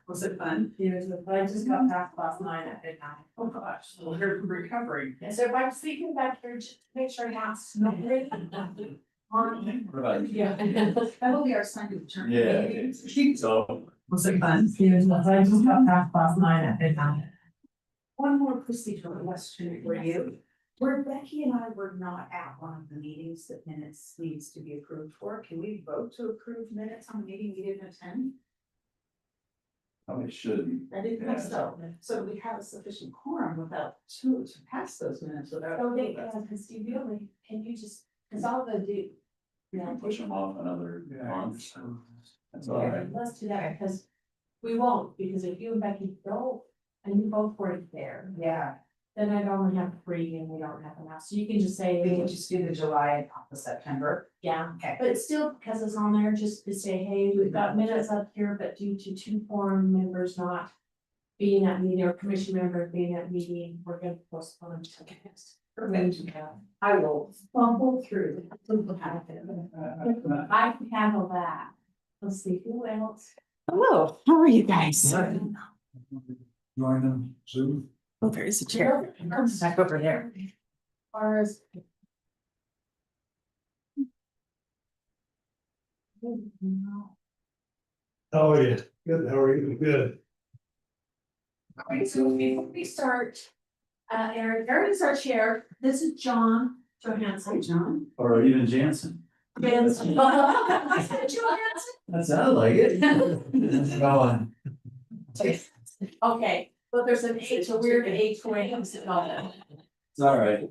Was it fun? Years of, I just got back last night at midnight. Oh, gosh, well, you're recovering. Is everybody sleeping back here just to make sure it's not ready? Yeah. That will be our Sunday return. Yeah. So. Was it fun? Years of, I just got back last night at midnight. One more procedural question for you. Where Becky and I were not at one of the meetings that minutes needs to be approved for, can we vote to approve minutes on a meeting we didn't attend? Probably shouldn't. I didn't think so. So we have a sufficient quorum without two to pass those minutes without. So they, cause you really, can you just, cause all they do. We can push them off another month. That's all Yeah, right. let's do that, because we won't, because if you and Becky don't, and you both weren't there, Yeah, then I'd only have 3 and we don't have enough, so you can just say. we can just do the July and not the September. Yeah, Okay. but still, because it's on there, just to say, hey, we've got minutes up here, but due to 2 forum members not being at meeting, or commission member being at meeting, we're gonna postpone until next. Perfect. I will fumble through. I can handle that. Let's see, who else? Hello, how are you guys? Join them soon. Oh, there is a chair. Back over there. Ours. How are you? Good, how are you? Good. Alright, so before we start, Eric is our chair, this is John Johansson. John. Or even Jansen. Johansson. I said Johansson. That sounded like it. Go on. Okay, but there's an H, a weird H way of sitting on it. It's all right.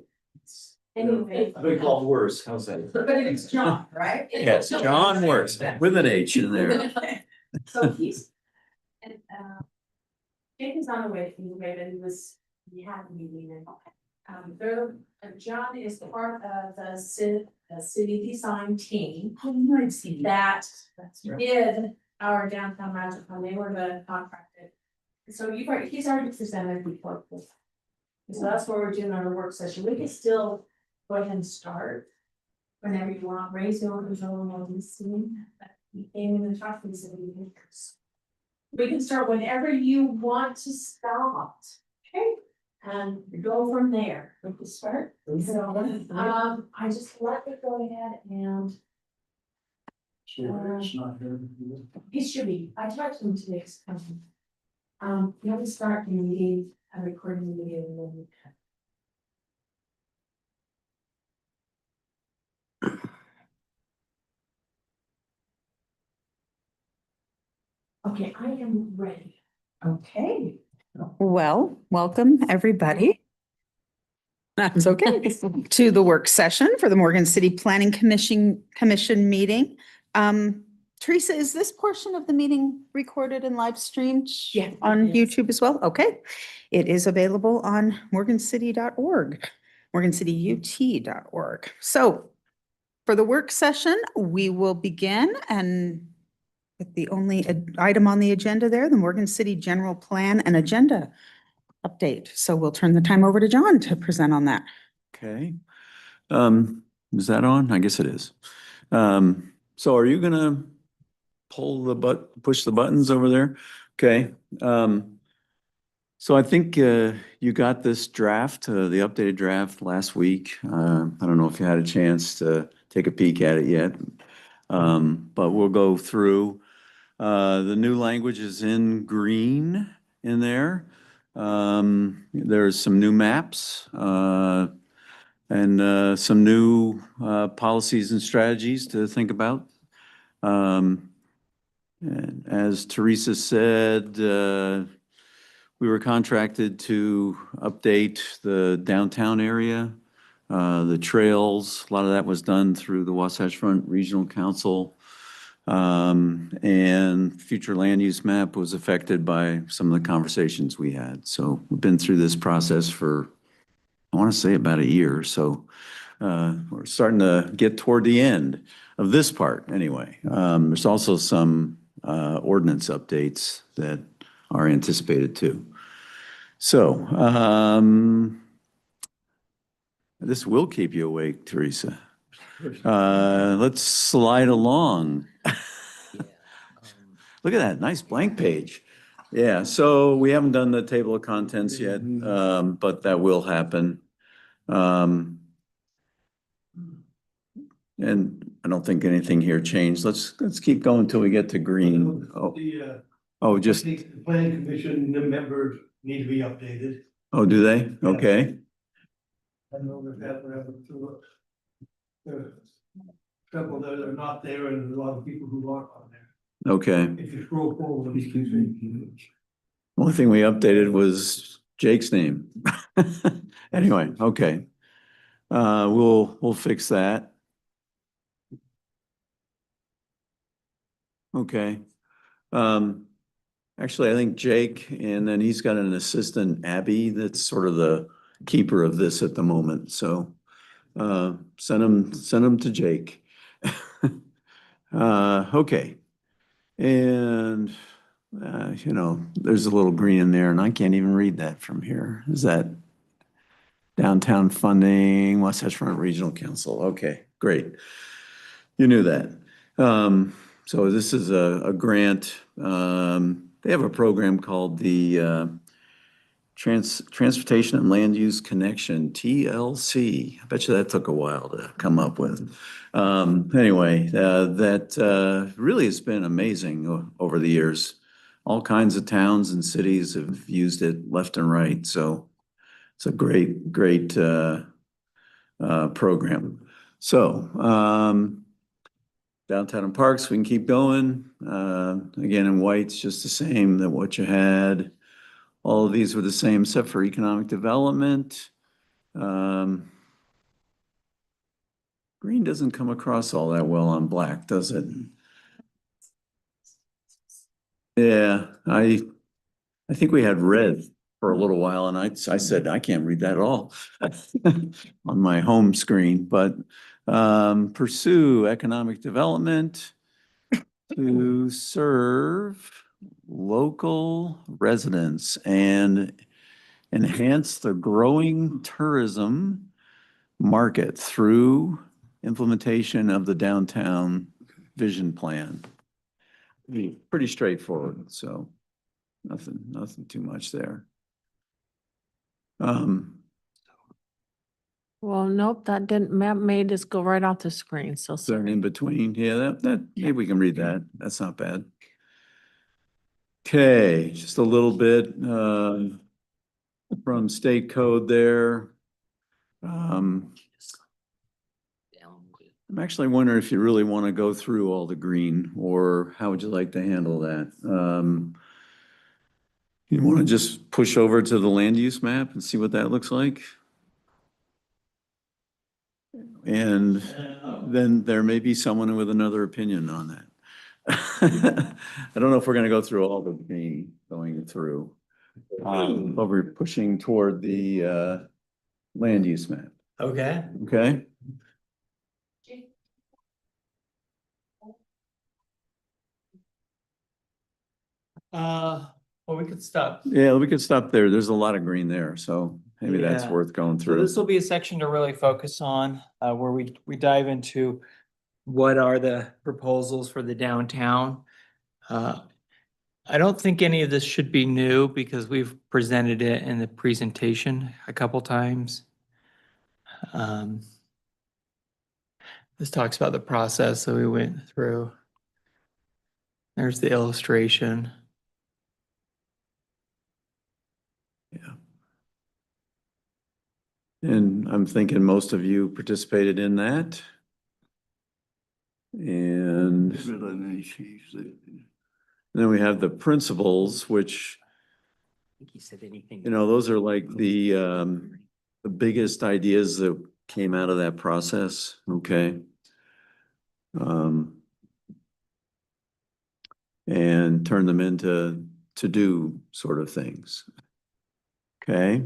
Anyway. I've been called worse. How's that? But it's John, right? Yes, John worse with an H in there. So he's. And Jake is on the way from the way that he had a meeting and. John is part of the city design team Oh, nice. that Yeah. did our downtown magic plan, they were the contracted. So he's already presented before. So that's what we're doing on our work session, we can still go ahead and start. Whenever you want, raise your control on this scene, he came in and talked to me, said we can start whenever you want to stop. Okay. And go from there, we can start, so, I just let it go ahead and. Sure, it's not here. He should be, I talked to him today. You have to start the meeting, recording the meeting, and then we cut. Okay, I am ready. Okay. Well, welcome, everybody. That's okay. To the work session for the Morgan City Planning Commission meeting. Teresa, is this portion of the meeting recorded and live streamed? Yeah, On it is. YouTube as well? Okay. It is available on morgancity.org, morgancityut.org. So for the work session, we will begin and with the only item on the agenda there, the Morgan City General Plan and Agenda update. So we'll turn the time over to John to present on that. Okay. Is that on? I guess it is. So are you gonna push the buttons over there? Okay. So I think you got this draft, the updated draft last week. I don't know if you had a chance to take a peek at it yet. But we'll go through. The new language is in green in there. There's some new maps and some new policies and strategies to think about. And as Teresa said, we were contracted to update the downtown area, the trails. A lot of that was done through the Wasatch Front Regional Council. And future land use map was affected by some of the conversations we had. So we've been through this process for, I want to say, about a year. So we're starting to get toward the end of this part anyway. There's also some ordinance updates that are anticipated too. So this will keep you awake, Teresa. Let's slide along. Look at that, nice blank page. Yeah, so we haven't done the table of contents yet, but that will happen. And I don't think anything here changed. Let's keep going until we get to green. Oh, I just, think the planning commission, the members need to be updated. oh, do they? Okay, I know that happened through. There are several that are not there and a lot of people who aren't on there. okay. If you scroll forward, excuse me. Only thing we updated was Jake's name. Anyway, okay. We'll fix that. Okay. Actually, I think Jake, and then he's got an assistant, Abby, that's sort of the keeper of this at the moment, so send him to Jake. Okay. And there's a little green in there and I can't even read that from here. Is that downtown funding, Wasatch Front Regional Council? Okay, great. You knew that. So this is a grant. They have a program called the Transportation and Land Use Connection, TLC. I bet you that took a while to come up with. Anyway, that really has been amazing over the years. All kinds of towns and cities have used it left and right. So it's a great program. So downtown and parks, we can keep going. Again, in white's just the same that what you had. All of these were the same except for economic development. Green doesn't come across all that well on black, does it? Yeah, I think we had red for a little while and I said, I can't read that at all on my home screen, but pursue economic development to serve local residents and enhance the growing tourism market through implementation of the downtown vision plan. Pretty straightforward, so nothing too much there. Well, nope, that didn't, map made us go right off the screen, so Is there an sorry. in between? Yeah, that maybe we can read that. That's not bad. Okay, just a little bit from state code there. I'm actually wondering if you really want to go through all the green, or how would you like to handle that? You want to just push over to the land use map and see what that looks like? And then there may be someone with another opinion on that. I don't know if we're gonna go through all the green going through. But we're pushing toward the land use map, Okay. okay? Well, we could stop. Yeah, we could stop there. There's a lot of green there, so maybe that's Yeah. worth going So through. this will be a section to really focus on, where we dive into what are the proposals for the downtown. I don't think any of this should be new because we've presented it in the presentation a couple times. This talks about the process that we went through. There's the illustration. Yeah. And I'm thinking most of you participated in that. And then we have the principles, which, He said anything. those are like the biggest ideas that came out of that process, okay? And turn them into to-do sort of things. Okay?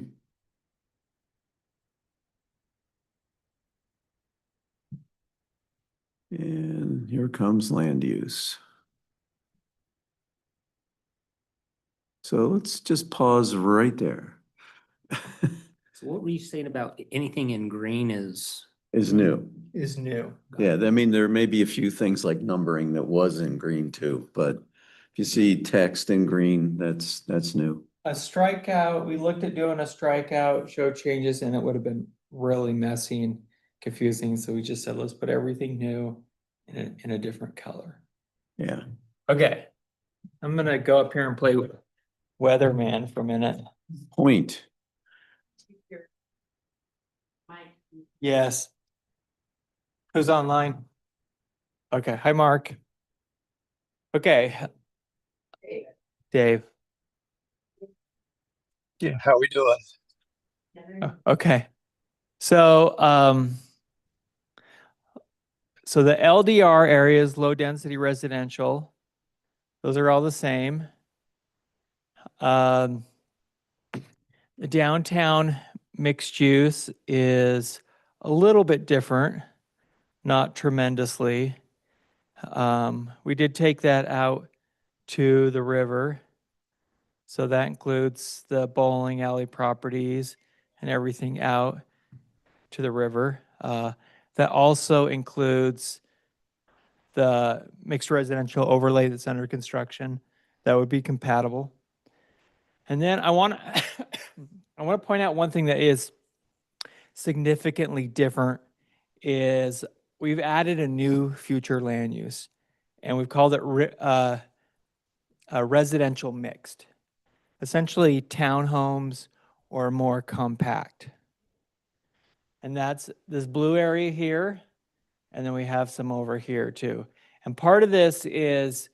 And here comes land use. So let's just pause right there. So what were you saying about anything in green is? Is new. Is new. Yeah, I mean, there may be a few things like numbering that was in green too, but if If you see text in green, that's new. A strikeout, we looked at doing a strikeout, show changes, and it would have been really messy and confusing, so we just said, let's put everything new in a different color. Yeah. Okay, I'm gonna go up here and play with Weatherman for a minute. Point. Yes. Who's online? Okay, hi, Mark. Okay. Dave. Yeah, how we doing? Okay. So, so the LDR area is low density residential. Those are all the same. The downtown mixed use is a little bit different, not tremendously. We did take that out to the river. So that includes the bowling alley properties and everything out to the river. That also includes the mixed residential overlay that's under construction. That would be compatible. And then I want to I want to point out one thing that is significantly different is we've added a new future land use, and we've called it a residential mixed. Essentially townhomes or more compact. And that's this blue area here, and then we have some over here too. And part of this is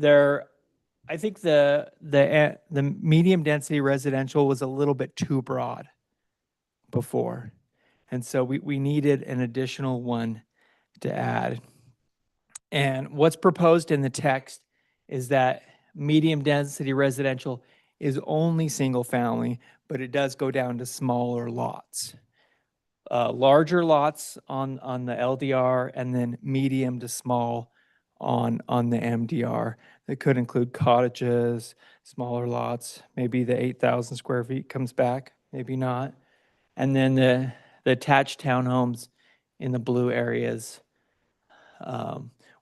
I think the medium density residential was a little bit too broad before. And so we needed an additional one to add. And what's proposed in the text is that medium density residential is only single family, but it does go down to smaller lots. Larger lots on the LDR, and then medium to small on the MDR. That could include cottages, smaller lots, maybe the 8,000 square feet comes back, maybe not. And then the attached townhomes in the blue areas,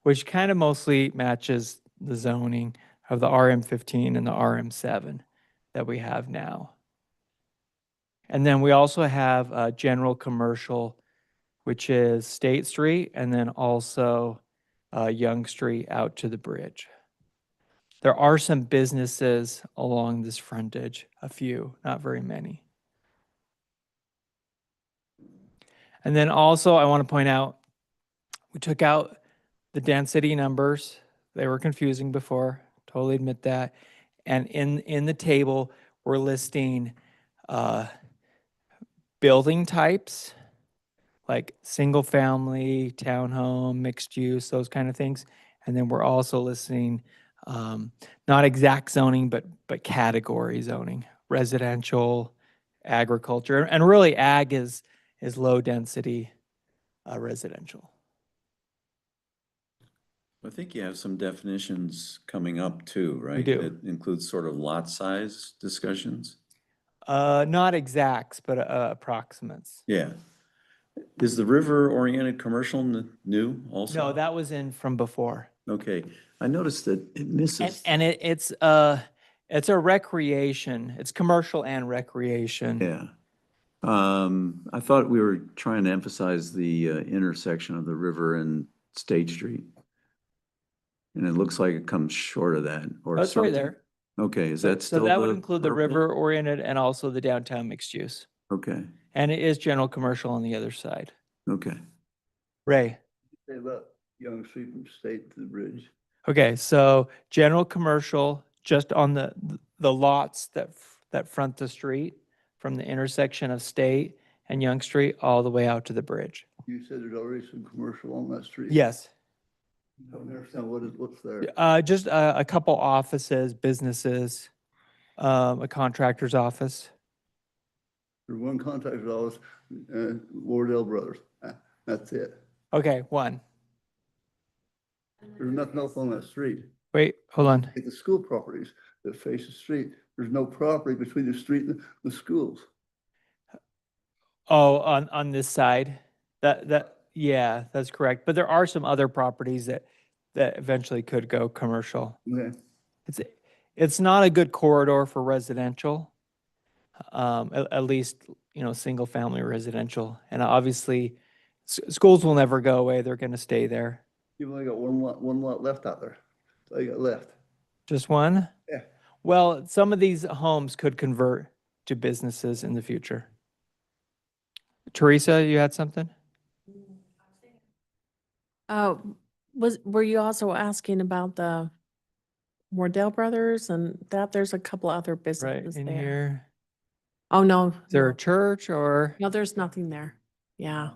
which kind of mostly matches the zoning of the RM15 and the RM7 that we have now. And then we also have general commercial, which is State Street, and then also Young Street out to the bridge. There are some businesses along this frontage, a few, not very many. And then also I want to point out, we took out the density numbers. They were confusing before, totally admit that. And in the table, we're listing building types, like single family, townhome, mixed use, those kind of things. And then we're also listing not exact zoning, but category zoning, residential, agriculture, and really ag is low density residential. I think you have some definitions coming up too, right? do. That includes sort of lot size discussions. Not exacts, but approximates. Yeah. Is the river-oriented commercial new also? No, that was in from before. Okay, I noticed that it misses. And it's a recreation. It's commercial and recreation. Yeah. I thought we were trying to emphasize the intersection of the river and State Street. And it looks like it comes short of that or That's right something. there. Okay, is So that still that would the include the purple? river oriented and also the downtown mixed use. Okay, And it is general commercial on the other side. okay. Ray. Say about Young Street from State to the bridge. Okay, so general commercial just on the lots that front the street from the intersection of State and Young Street all the way out to the bridge. You said there's already some commercial on that street? Yes. I don't understand what's there. Just a couple offices, businesses, a contractor's office. There's one contractor's office, Wardell Brothers. That's it. Okay, one. There's nothing else on that street. Wait, hold on. Like the school properties that face the street, there's no property between the street and the schools. Oh, on this side? Yeah, that's correct. But there are some other properties that eventually could go commercial. Okay. It's, it's not a good corridor for residential. At least, single family residential. And obviously, schools will never go away. They're gonna stay there. You've only got one lot left out there. So you got left. Just one? Yeah. Well, some of these homes could convert to businesses in the future. Teresa, you had something? Were you also asking about the Wardell Brothers and that there's a couple other Right businesses in there? here. Oh, no. Is there a no. church or? No, there's nothing there. Yeah.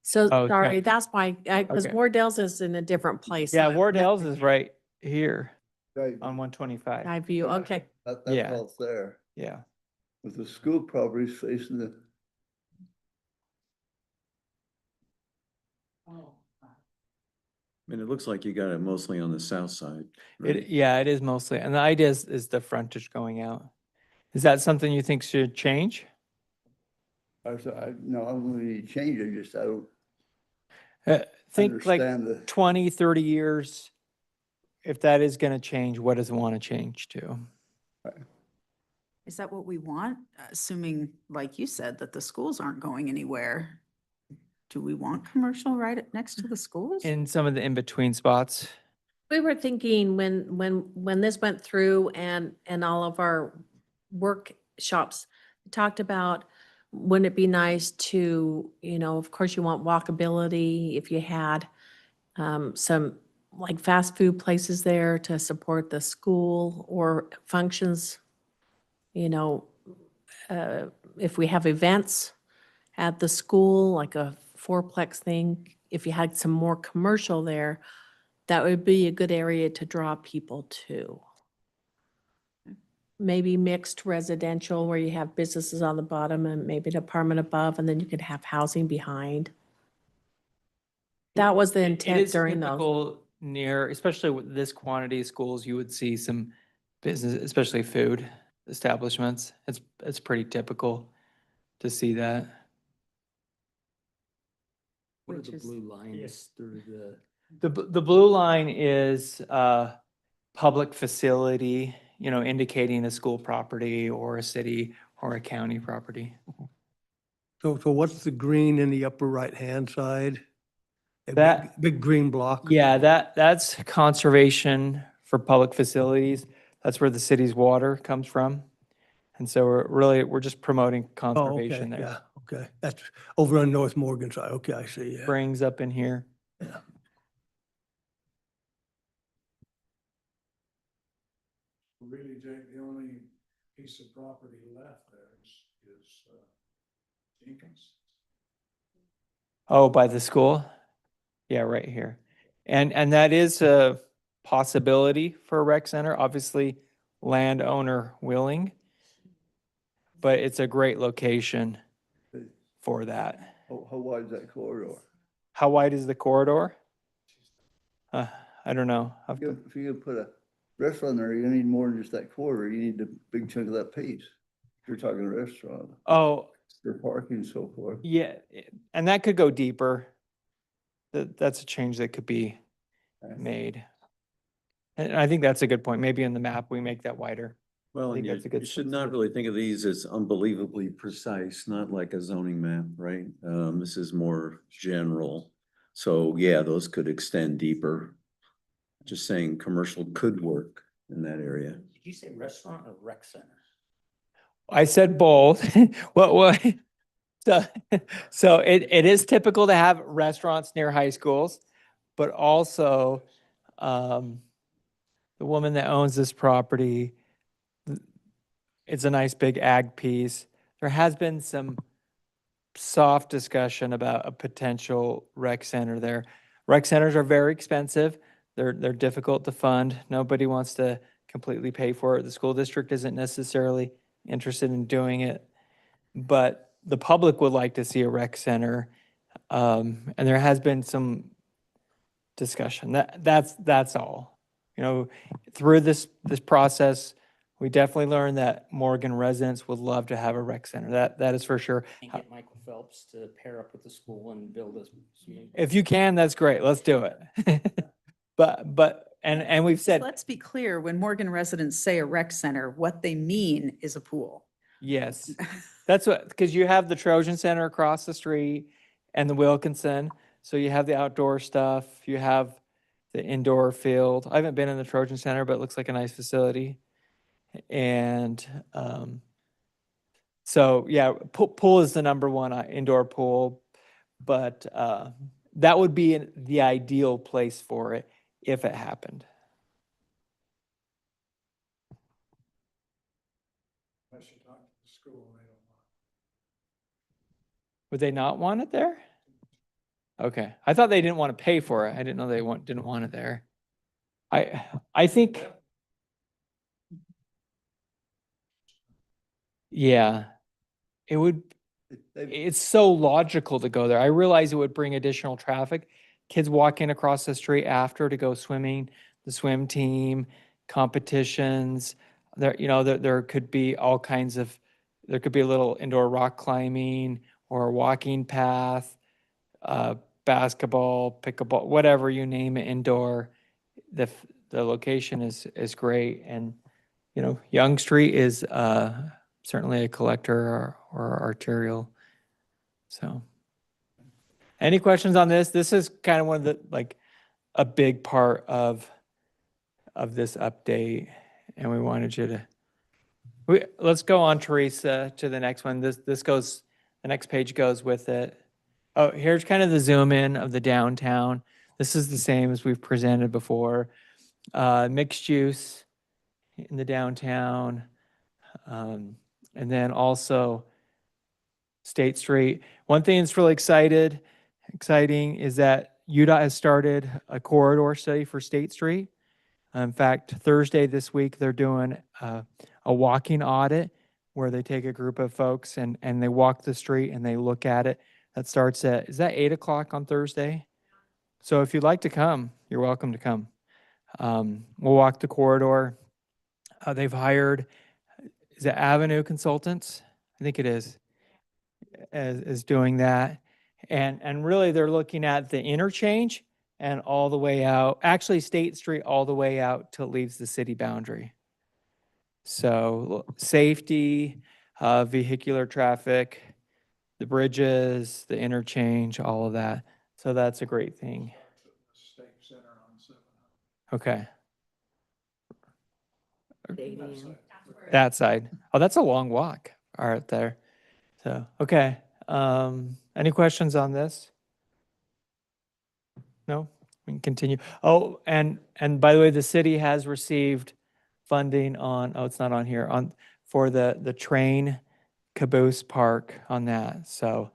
So Oh, okay. sorry, that's why, because Okay. Wardell's is in a different place. Yeah, so I- Wardell's is right here Right. on 125. I view, okay. That's Yeah. all there. Yeah. With the school properties facing the, I mean, it looks like you got it mostly on the south side. right? Yeah, it is mostly. And the idea is the frontage going out. Is that something you think should change? no, I don't really change it, just I don't Think like understand the. 20, 30 years. If that is going to change, what does it want to change to? Is that what we want? Assuming, like you said, that the schools aren't going anywhere. Do we want commercial right next to the schools? In some of the in-between spots? We were thinking when this went through and all of our workshops talked about, wouldn't it be nice to, of course you want walkability if you had some like fast food places there to support the school or functions, if we have events at the school, like a fourplex thing, if you had some more commercial there, that would be a good area to draw people to. Maybe mixed residential where you have businesses on the bottom and maybe an apartment above, and then you could have housing behind. That was the It intent is during those. typical near, especially with this quantity of schools, you would see some business, especially food establishments. It's pretty typical to see that. What are Which the is- blue lines through the? The blue line is public facility, indicating a school property or a city or a county property. So what's the green in the upper right-hand side? A That- big green block? Yeah, that's conservation for public facilities. That's where the city's water comes from. And so we're just promoting Oh, okay, conservation there. yeah, okay. That's over on North Morgan side. Okay, I see, yeah. Springs up in here. Yeah. Really, Jake, the only piece of property left there is Jenkins. Oh, by the school? Yeah, right here. And that is a possibility for a rec center, obviously landowner willing. But it's a great location for that. How wide is that corridor? How wide is the corridor? I don't know. If you could put a restaurant there, you need more than just that corridor. You need the big chunk of that piece. If you're talking a restaurant, Oh, for parking and so forth. yeah, and that could go deeper. That's a change that could be made. And I think that's a good point. Maybe in the map, we make that wider. Well, I think and that's a good you should not really think of these as unbelievably precise, not like a zoning map, right? This is more general. So yeah, those could extend deeper. Just saying commercial could work in that area. Did you say restaurant or rec center? I said both. What? So it is typical to have restaurants near high schools, but also, the woman that owns this property, it's a nice big ag piece. There has been some soft discussion about a potential rec center there. Rec centers are very expensive. They're difficult to fund. Nobody wants to completely pay for it. The school district isn't necessarily interested in doing it. But the public would like to see a rec center. And there has been some discussion. That's all. Through this process, we definitely learned that Morgan residents would love to have a rec center. That is for sure. And get Michael Phelps to pair up with the school and build a swimming pool. If you can, that's great. Let's do it. But and we've said, Let's be clear, when Morgan residents say a rec center, what they mean is a pool. yes, that's what, because you have the Trojan Center across the street and the Wilkinson. So you have the outdoor stuff, you have the indoor field. I haven't been in the Trojan Center, but it looks like a nice facility. And so, yeah, pool is the number one indoor pool, but that would be the ideal place for it if it happened. I should talk to the school, they don't want. Would they not want it there? Okay, I thought they didn't want to pay for it. I didn't know they didn't want it there. I think, yeah, it would. It's so logical to go there. I realize it would bring additional traffic. Kids walking across the street after to go swimming, the swim team, competitions. There, there could be all kinds of, there could be a little indoor rock climbing or a walking path, basketball, pickleball, whatever you name it, indoor. The location is great. And, Young Street is certainly a collector or arterial. So any questions on this? This is kind of one of the, a big part of this update. And we wanted you to, let's go on, Teresa, to the next one. This goes, the next page goes with it. Oh, here's kind of the zoom in of the downtown. This is the same as we've presented before. Mixed use in the downtown. And then also State Street. One thing that's really exciting is that UDOT has started a corridor study for State Street. In fact, Thursday this week, they're doing a walking audit where they take a group of folks and they walk the street and they look at it. That starts at, is that 8 o'clock on Thursday? So if you'd like to come, you're welcome to come. We'll walk the corridor. They've hired, is it Avenue Consultants? I think it is doing that. And really they're looking at the interchange and all the way out, actually State Street all the way out till it leaves the city boundary. So safety, vehicular traffic, the bridges, the interchange, all of that. So that's a great thing. State Center on 700. Okay. That's That side. Oh, that's a long walk right there. So, okay. Any questions on this? No? We can continue. Oh, and by the way, the city has received funding on, oh, it's not on here, for the train caboose park on that. So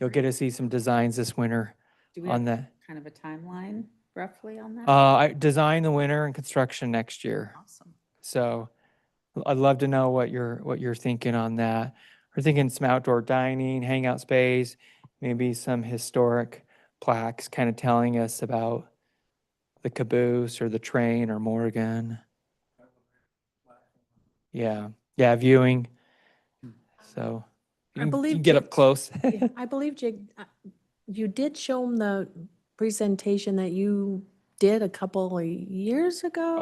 you'll get to see some designs this winter Do we on have that. kind of a timeline roughly on that? I design the winter and construction next year. Awesome. So I'd love to know what you're thinking on that. We're thinking some outdoor dining, hangout space, maybe some historic plaques kind of telling us about the caboose or the train or Morgan. Yeah, viewing. So I you can believe get Jake- up close. Yeah, I believe, Jake, you did show them the presentation that you did a couple of years ago?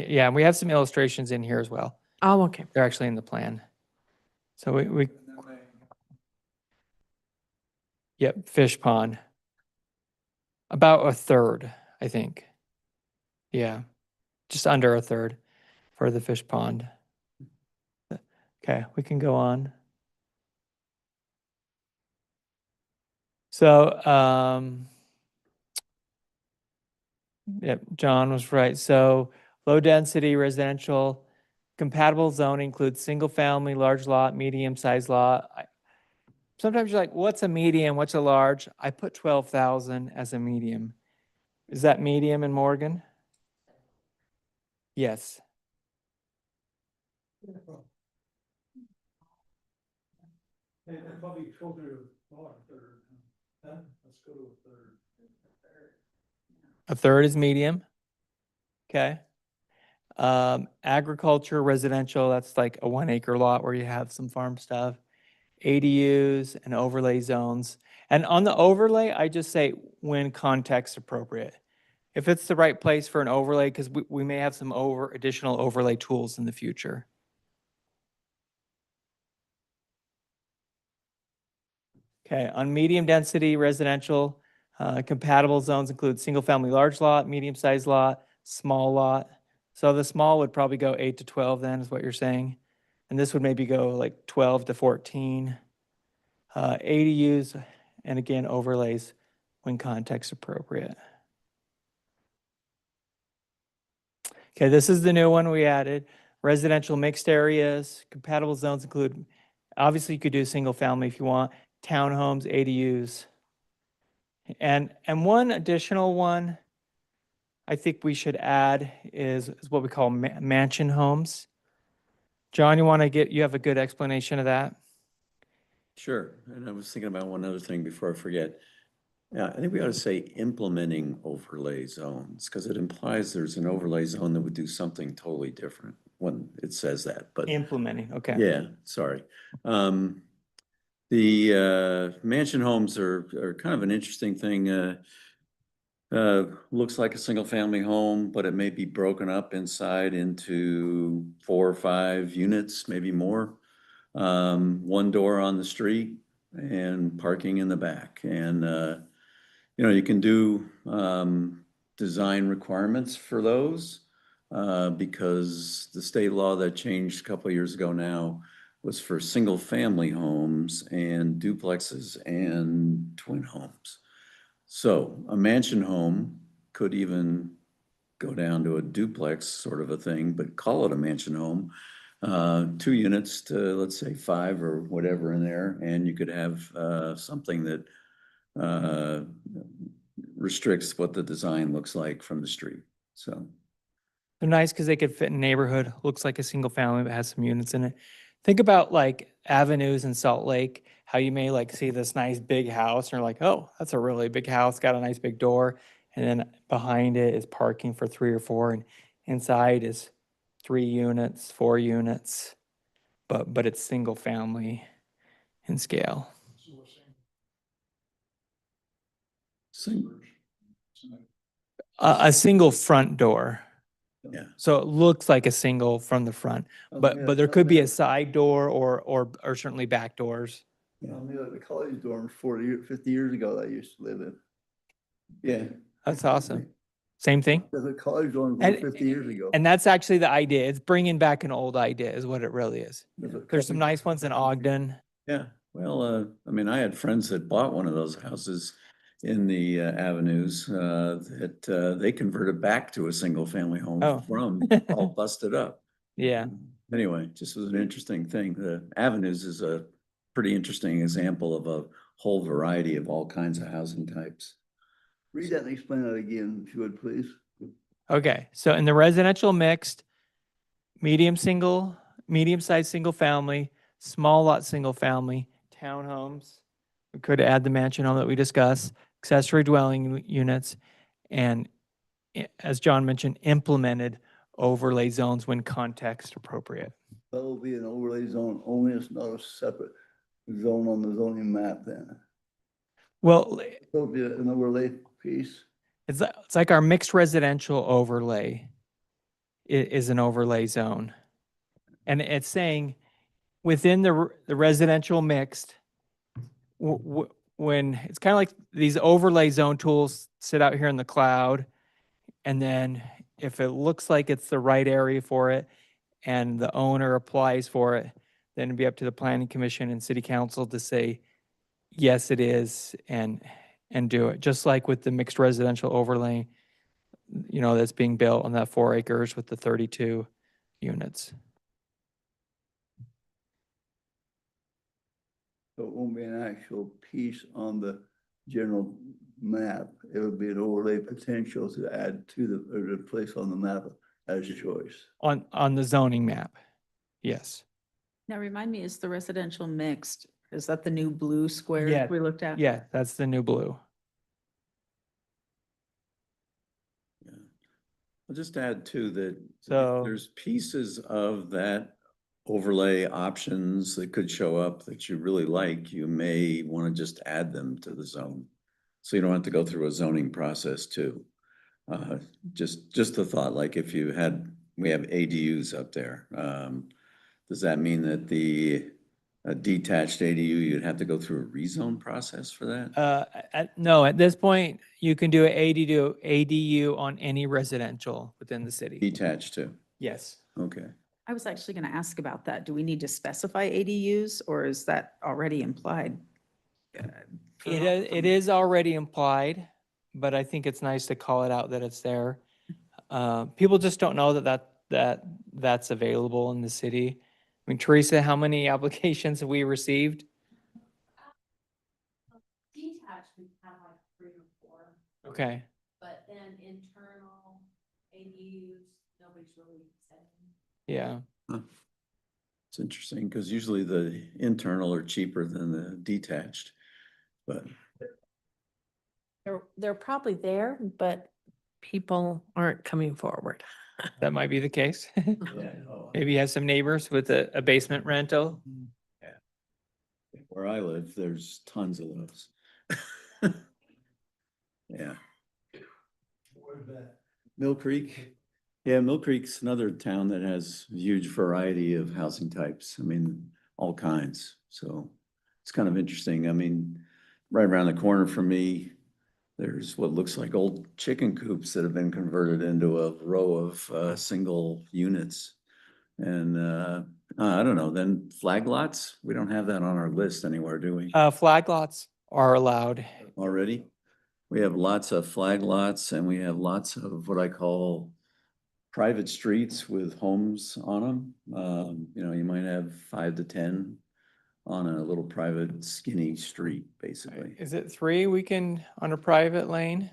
Yeah, and we have some illustrations in here as well. Oh, okay. They're actually in the plan. So we yep, fish pond. About a third, I think. Yeah, just under a third for the fish pond. Okay, we can go on. So, yep, John was right. So low density residential compatible zone includes single family, large lot, medium sized lot. Sometimes you're like, what's a medium? What's a large? I put 12,000 as a medium. Is that medium in Morgan? Yes. And probably closer to a third. Huh? Let's go to a third. A third is medium. Okay. Agriculture, residential, that's like a 1 acre lot where you have some farm stuff. ADUs and overlay zones. And on the overlay, I just say when context appropriate. if it's the right place for an overlay, because we may have some additional overlay tools in the future. Okay, on medium density residential, compatible zones include single family large lot, medium sized lot, small lot. So the small would probably go 8 to 12 then is what you're saying. And this would maybe go like 12 to 14. ADUs, and again, overlays when context appropriate. Okay, this is the new one we added. Residential mixed areas, compatible zones include, obviously you could do single family if you want, townhomes, ADUs. And one additional one I think we should add is what we call mansion homes. John, you have a good explanation of that? Sure, and I was thinking about one other thing before I forget. Yeah, I think we ought to say implementing overlay zones, because it implies there's an overlay zone that would do something totally different when it says that, but. Implementing, okay. Yeah, sorry. The mansion homes are kind of an interesting thing. Looks like a single family home, but it may be broken up inside into 4 or 5 units, maybe more. One door on the street and parking in the back. And, you can do design requirements for those because the state law that changed a couple of years ago now was for single family homes and duplexes and twin homes. So a mansion home could even go down to a duplex sort of a thing, but call it a mansion home. 2 units to, let's say, 5 or whatever in there, and you could have something that restricts what the design looks like from the street. So They're nice because they could fit in a neighborhood. Looks like a single family but has some units in it. Think about like avenues in Salt Lake, how you may like see this nice big house and you're like, oh, that's a really big house, got a nice big door. And then behind it is parking for 3 or 4 and inside is 3 units, 4 units, but it's single family in scale. A single front door. yeah, So it looks like a single from the front, but there could be a side door or certainly back doors. The college dorms 50 years ago that I used to live in. yeah. That's awesome. Same thing. There's a college dorm And- 50 years ago. And that's actually the idea. It's bringing back an old idea is what it really is. There's a There's some couple- nice ones in Ogden. Yeah, well, I mean, I had friends that bought one of those houses in the avenues that they converted back to a single family home Oh. from all busted up. Yeah. Anyway, just was an interesting thing. The avenues is a pretty interesting example of a whole variety of all kinds of housing types. Read that and explain that again, if you would, please. Okay. So in the residential mixed, medium-sized single family, small lot single family, townhomes. We could add the mansion home that we discussed, accessory dwelling units, and as John mentioned, implemented overlay zones when context appropriate. That will be an overlay zone only, it's not a separate zone on the zoning map then. Well, It'll be an overlay piece. it's like our mixed residential overlay is an overlay zone. And it's saying within the residential mixed, when it's kind of like these overlay zone tools sit out here in the cloud. And then if it looks like it's the right area for it and the owner applies for it, then it'd be up to the planning commission and city council to say, yes, it is, and do it. Just like with the mixed residential overlay, that's being built on that 4 acres with the 32 units. So it won't be an actual piece on the general map. It would be an overlay potential to add to or to place on the map as choice. On the zoning map, yes. Now remind me, is the residential mixed? Is that the new blue square Yeah. we looked at? Yeah, that's the new blue. Yeah. I'll just add too that So- there's pieces of that overlay options that could show up that you really like. You may want to just add them to the zone. So you don't have to go through a zoning process too. Just a thought, like if you had, we have ADUs up there. Does that mean that a detached ADU, you'd have to go through a rezone process for that? No, at this point, you can do an ADU on any residential within the city. Detached too? Yes. Okay. I was actually going to ask about that. Do we need to specify ADUs or is that already implied? It is already implied, but I think it's nice to call it out that it's there. People just don't know that's available in the city. I mean, Teresa, how many applications have we received? Detached, we have like 3 or 4, Okay, but then internal ADUs, nobody's really said. yeah. It's interesting because usually the internal are cheaper than the detached, but They're probably there, but people aren't coming forward. That might be the case. yeah. Maybe you have some neighbors with a basement rental. Where I live, there's tons of those. Yeah. Where's that? Mill Creek. Yeah, Mill Creek's another town that has a huge variety of housing types. I mean, all kinds. So it's kind of interesting. I mean, right around the corner from me, there's what looks like old chicken coops that have been converted into a row of single units. And I don't know, then flag lots, we don't have that on our list anywhere, do we? Flag lots are allowed. Already? We have lots of flag lots and we have lots of what I call private streets with homes on them. You know, you might have 5 to 10 on a little private skinny street, basically. Is it 3 we can on a private lane?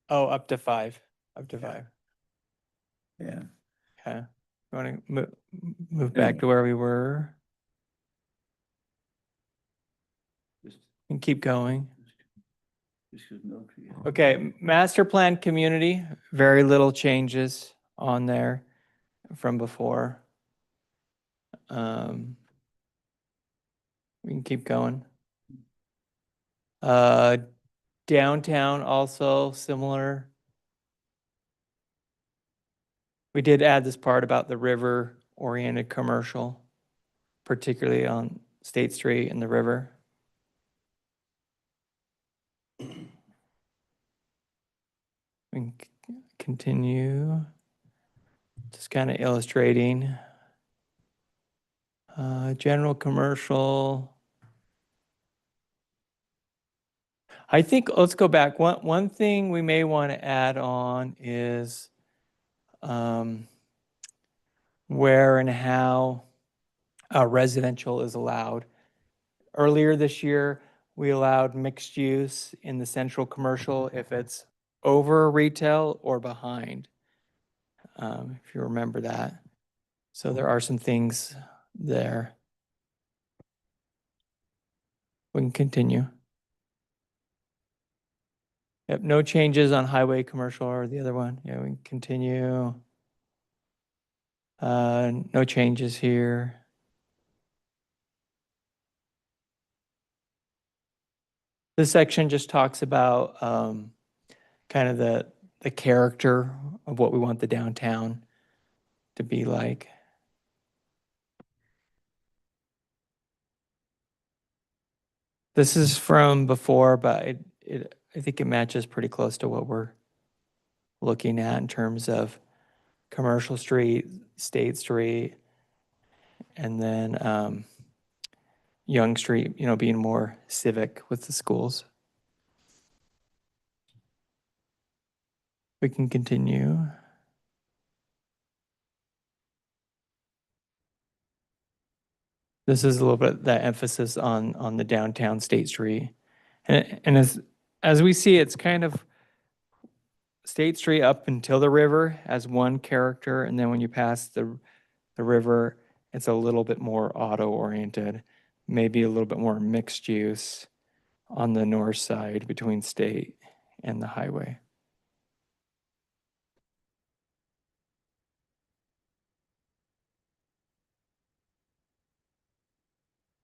Oh, up to 5, up to 5. Yeah. Okay. You want to move back to where we were Just- and keep going? just 'cause Mill Creek- Okay, master plan community, very little changes on there from before. We can keep going. Downtown also similar. We did add this part about the river-oriented commercial, particularly on State Street and the river. We can continue, just kind of illustrating. General commercial. I think, let's go back. One thing we may want to add on is where and how residential is allowed. Earlier this year, we allowed mixed use in the central commercial if it's over retail or behind. If you remember that. So there are some things there. We can continue. Yep, no changes on highway commercial or the other one. Yeah, we can continue. No changes here. This section just talks about kind of the character of what we want the downtown to be like. This is from before, but I think it matches pretty close to what we're looking at in terms of Commercial Street, State Street, and then Young Street, you know, being more civic with the schools. We can continue. This is a little bit that emphasis on the downtown State Street. And as we see, it's kind of State Street up until the river as one character, and then when you pass the river, it's a little bit more auto-oriented, maybe a little bit more mixed use on the north side between State and the highway.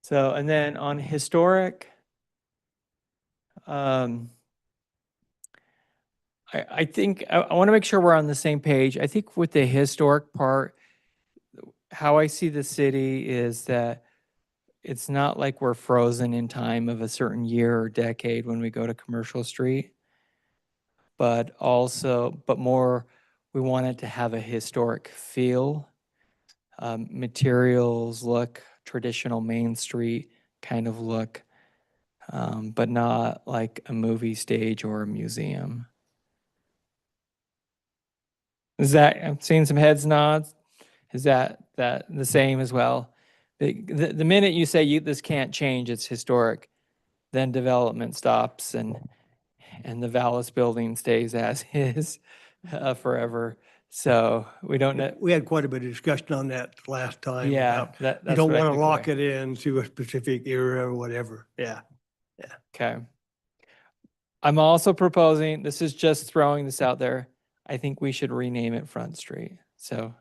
So, and then on historic, I think, I want to make sure we're on the same page. I think with the historic part, how I see the city is that it's not like we're frozen in time of a certain year or decade when we go to Commercial Street, but also, but more, we want it to have a historic feel. Materials look, traditional Main Street kind of look, but not like a movie stage or a museum. Is that, I'm seeing some heads nods. Is that the same as well? The minute you say this can't change, it's historic, then development stops and the Vallis building stays as is forever. So we don't know. We had quite a bit of discussion on that last time. Yeah, about that's You don't what I want to took lock away. it into a specific era or whatever. Yeah. Okay. I'm also proposing, this is just throwing this out there. I think we should rename it Front Street. So,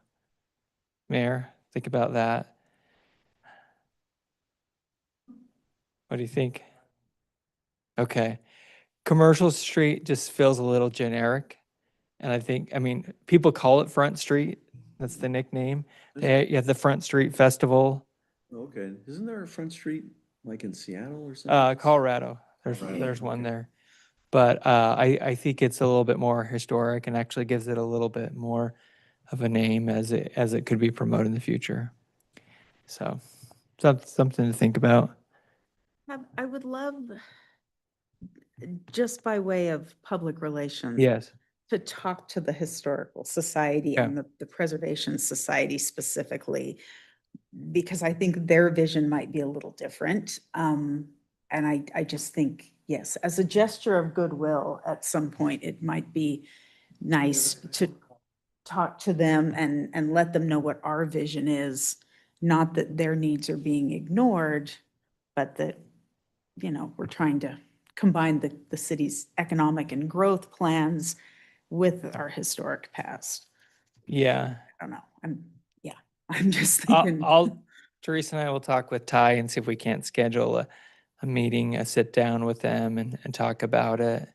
Mayor, think about that. What do you think? Okay. Commercial Street just feels a little generic. And I think, I mean, people call it Front Street. That's the nickname. You have the Front Street Festival, Okay, isn't there a Front Street like in Seattle or something? Colorado. Colorado, There's one okay. there. But I think it's a little bit more historic and actually gives it a little bit more of a name as it could be promoted in the future. So, something to think about. I would love, just by way of public relations. Yes. To talk to the Historical Society Yeah. and the Preservation Society specifically, because I think their vision might be a little different. And I just think, yes, as a gesture of goodwill, at some point, it might be nice to talk to them and let them know what our vision is. Not that their needs are being ignored, but that, we're trying to combine the city's economic and growth plans with our historic past. Yeah. I don't know. I'm just I'll, thinking. I'll Teresa and I will talk with Ty and see if we can't schedule a meeting, a sit down with them and talk about it.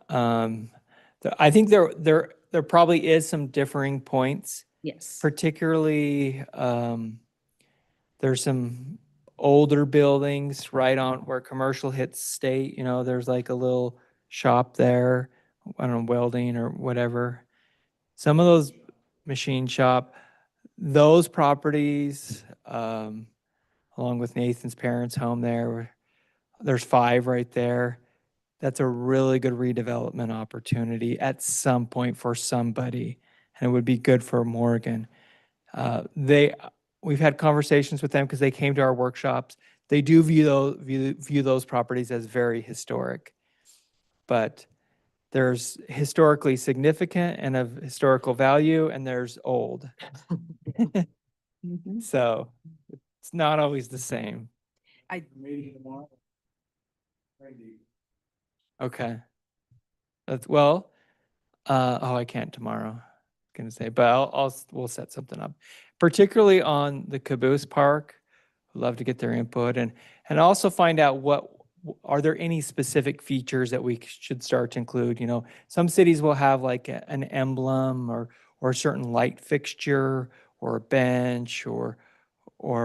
I think there probably is some differing points, Yes. particularly there's some older buildings right on where commercial hits state, there's like a little shop there, I don't know, welding or whatever. Some of those machine shop, those properties, along with Nathan's parents' home there's 5 right there. That's a really good redevelopment opportunity at some point for somebody, and it would be good for Morgan. We've had conversations with them because they came to our workshops. They do view those properties as very historic, but there's historically significant and of historical value, and there's old. Mhm. So it's not always the same. Meeting tomorrow. Maybe. Okay. I can't tomorrow. Gonna say, but we'll set something up, particularly on the Caboose Park. I'd love to get their input and also find out are there any specific features that we should start to include? Some cities will have like an emblem or a certain light fixture or a bench or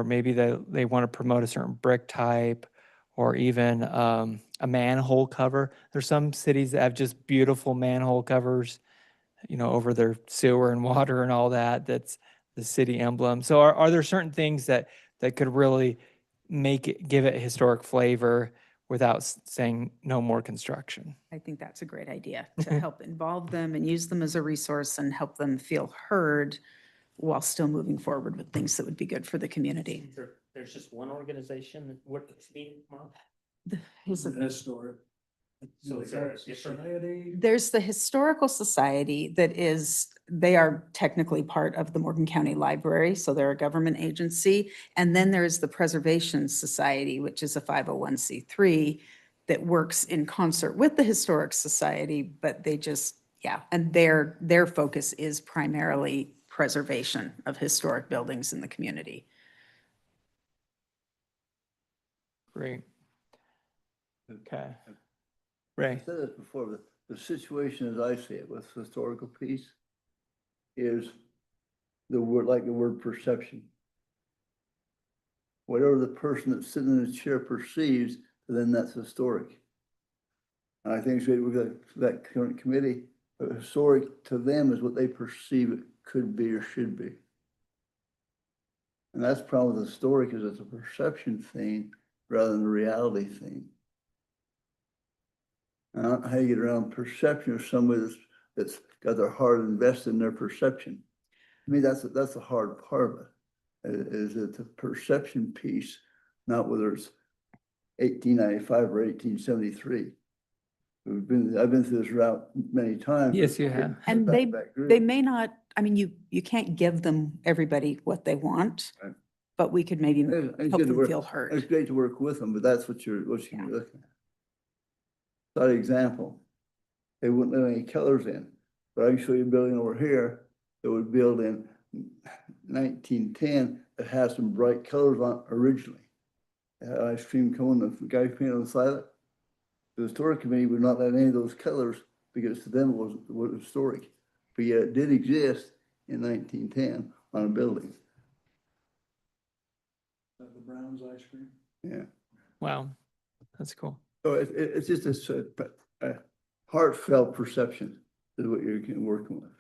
maybe they want to promote a certain brick type or even a manhole cover. There's some cities that have just beautiful manhole covers, over their sewer and water and all that. That's the city emblem. So are there certain things that could really give it historic flavor without saying no more construction? I think that's a great idea to help involve them and use them as a resource and help them feel heard while still moving forward with things that would be good for the community. There's just one organization that works meeting tomorrow. Historic. So is there a different? Society. There's the Historical Society they are technically part of the Morgan County Library, so they're a government agency. And then there's the Preservation Society, which is a 501c3 that works in concert with the Historic Society, but they just, and their focus is primarily preservation of historic buildings in the community. Great. Okay. Ray. I said this before, but the situation as I see it with historical piece is the word, like the word perception. Whatever the person that's sitting in the chair perceives, then that's historic. And I think we've got that current committee, historic to them is what they perceive it could be or should be. And that's the problem with historic is it's a perception thing rather than a reality thing. And I don't know how you get around perception of somebody that's got their heart invested in their perception. I mean, that's the hard part of it. Is it the perception piece, not whether it's 1895 or 1873. I've been through this route many times. Yes, you have. And Back group. they may not, I mean, you can't give them everybody what they want, Right. but we could maybe It's help good to them work- feel It's heard. great to work with them, but that's what you're Yeah. looking at. That example, they wouldn't let any colors in, but I can show you a building over here that was built in 1910 that has some bright colors on it originally. It had ice cream cone, the guy painted on the side of it. The historic committee would not let any of those colors because to them it was historic, but yet it did exist in 1910 on a building. The Brown's ice cream. Yeah. Wow, that's cool. So it's just a heartfelt perception is what you're working with.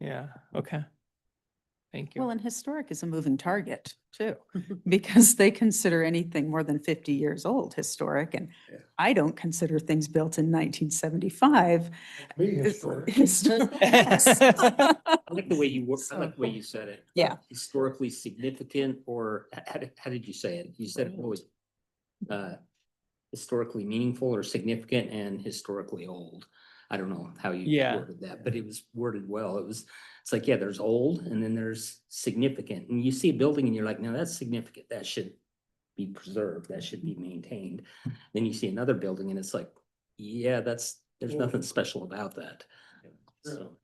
Yeah, okay. Thank you. Well, and historic is a moving target too, because they consider anything more than 50 years old historic. And Yeah. I don't consider things built in 1975. Be historic. I like the way you work, I like the way So- you said it. Yeah. Historically significant, or how did you say it? You said it was historically meaningful or significant and historically old. I don't know how you Yeah. worded that, but it was worded well. It's like, yeah, there's old and then there's significant. And you see a building and you're like, no, that's significant. That should be preserved. That should be maintained. Then you see another building and it's like, yeah, there's nothing special about that. So.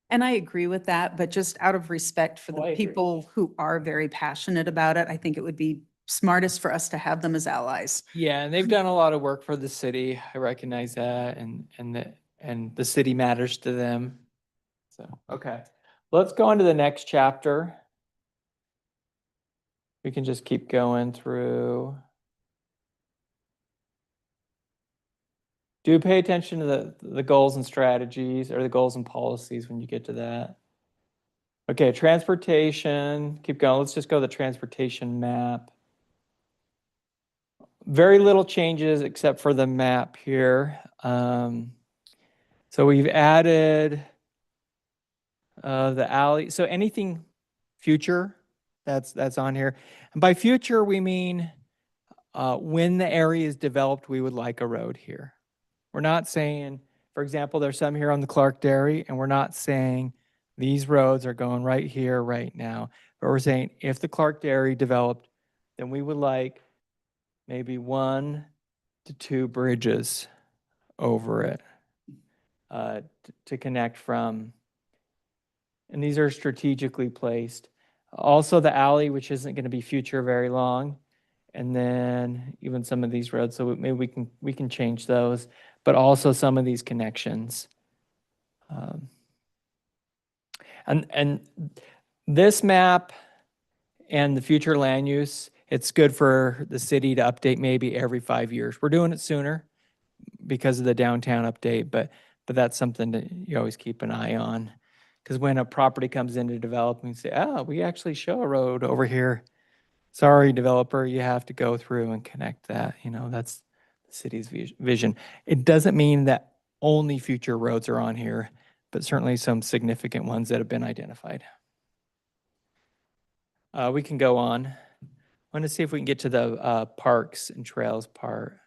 And I agree with that, but just out of respect for Oh, I the agree. people who are very passionate about it, I think it would be smartest for us to have them as allies. Yeah, and they've done a lot of work for the city. I recognize that and the city matters to them. So, okay. Let's go on to the next chapter. We can just keep going through. Do pay attention to the goals and strategies or the goals and policies when you get to that. Okay, transportation, keep going. Let's just go to the transportation map. Very little changes except for the map here. So we've added the alley. So anything future that's on here. And by future, we mean when the area is developed, we would like a road here. We're not saying, for example, there's some here on the Clark Dairy, and we're not saying these roads are going right here, right now. But we're saying if the Clark Dairy developed, then we would like maybe 1 to 2 bridges over it to connect from. And these are strategically placed. Also the alley, which isn't going to be future very long. And then even some of these roads, so maybe we can change those, but also some of these connections. And this map and the future land use, it's good for the city to update maybe every 5 years. We're doing it sooner because of the downtown update, but that's something that you always keep an eye on. Because when a property comes into development, we say, oh, we actually show a road over here. Sorry, developer, you have to go through and connect that. You know, that's the city's vision. It doesn't mean that only future roads are on here, but certainly some significant ones that have been identified. We can go on. I want to see if we can get to the parks and trails part.